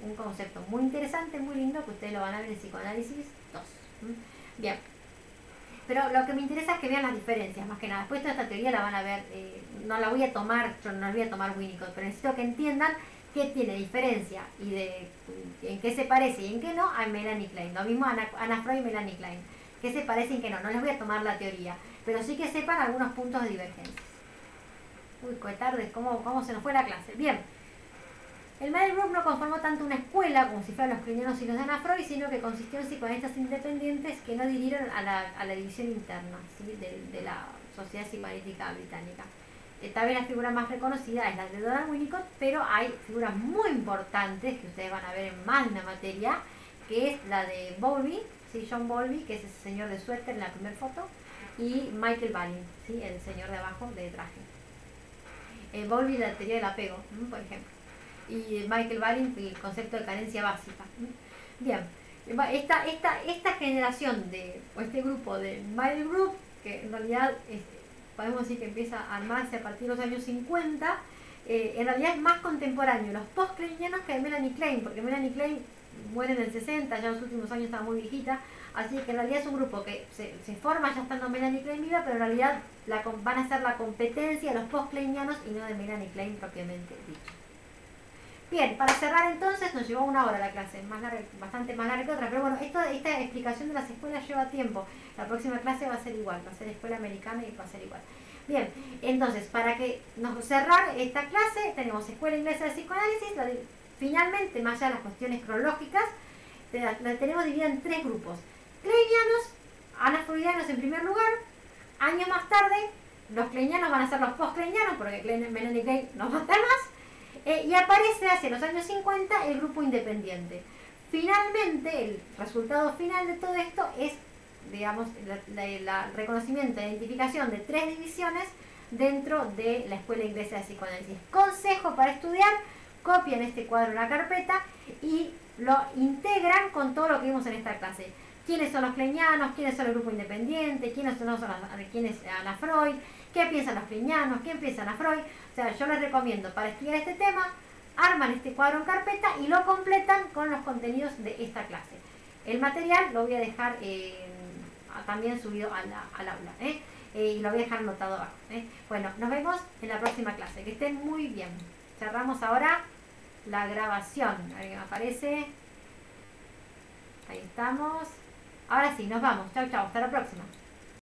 Un concepto muy interesante, muy lindo, que ustedes lo van a ver en Psicoanálisis 2. Bien. Pero lo que me interesa es que vean las diferencias, más que nada. Después toda esta teoría la van a ver, no la voy a tomar, yo no la voy a tomar Winnicott, pero necesito que entiendan qué tiene diferencia y en qué se parece y en qué no a Melanie Klein. Lo mismo Anna Freud y Melanie Klein. ¿Qué se parece y en qué no? No les voy a tomar la teoría, pero sí que sepan algunos puntos de divergencia. Uy, qué tarde, ¿cómo se nos fue la clase? Bien. El Mother Group no conformó tanto una escuela como si fueran los kleinianos y los de Anna Freud, sino que consistió en psicoanalistas independientes que no adhirieron a la división interna, ¿sí?, de la Sociedad Psicoanalítica Británica. Tal vez la figura más reconocida es la de Donald Winnicott, pero hay figuras muy importantes que ustedes van a ver en más de una materia, que es la de Bowlby, ¿sí?, John Bowlby, que es ese señor de suéter en la primera foto, y Michael Balin, ¿sí?, el señor de abajo de traje. Bowlby, la teoría del apego, por ejemplo. Y Michael Balin, el concepto de carencia básica. Bien, esta generación o este grupo de Mother Group, que en realidad podemos decir que empieza a armarse a partir de los años 50, en realidad es más contemporáneo los post-kleinianos que de Melanie Klein, porque Melanie Klein muere en el 60, ya en los últimos años estaba muy viejita, así que en realidad es un grupo que se forma ya estando Melanie Klein viva, pero en realidad van a ser la competencia de los post-kleinianos y no de Melanie Klein propiamente dicho. Bien, para cerrar entonces, nos llevó 1 hora la clase, bastante más larga que otra, pero bueno, esta explicación de las escuelas lleva tiempo. La próxima clase va a ser igual, va a ser escuela americana y va a ser igual. Bien, entonces, para que nos cerrar esta clase, tenemos escuela inglesa de psicoanálisis, finalmente, más allá de las cuestiones cronológicas, la tenemos dividida en 3 grupos. Kleinianos, anafreudianos en primer lugar, años más tarde, los kleinianos van a ser los post-kleinianos, porque Melanie Klein no va a estar más. Y aparece hacia los años 50 el grupo independiente. Finalmente, el resultado final de todo esto es, digamos, el reconocimiento, la identificación de 3 divisiones dentro de la Escuela Inglesa de Psicoanálisis. Consejo para estudiar: copian este cuadro en la carpeta y lo integran con todo lo que vimos en esta clase. ¿Quiénes son los kleinianos? ¿Quiénes son el grupo independiente? ¿Quién es Anna Freud? ¿Qué piensan los kleinianos? ¿Quién piensa Anna Freud? O sea, yo les recomiendo, para estudiar este tema, arman este cuadro en carpeta y lo completan con los contenidos de esta clase. El material lo voy a dejar también subido al aula, y lo voy a dejar anotado abajo. Bueno, nos vemos en la próxima clase. Que estén muy bien. Cerramos ahora la grabación. A ver qué me aparece. Ahí estamos. Ahora sí, nos vamos. Chau, chau. Hasta la próxima.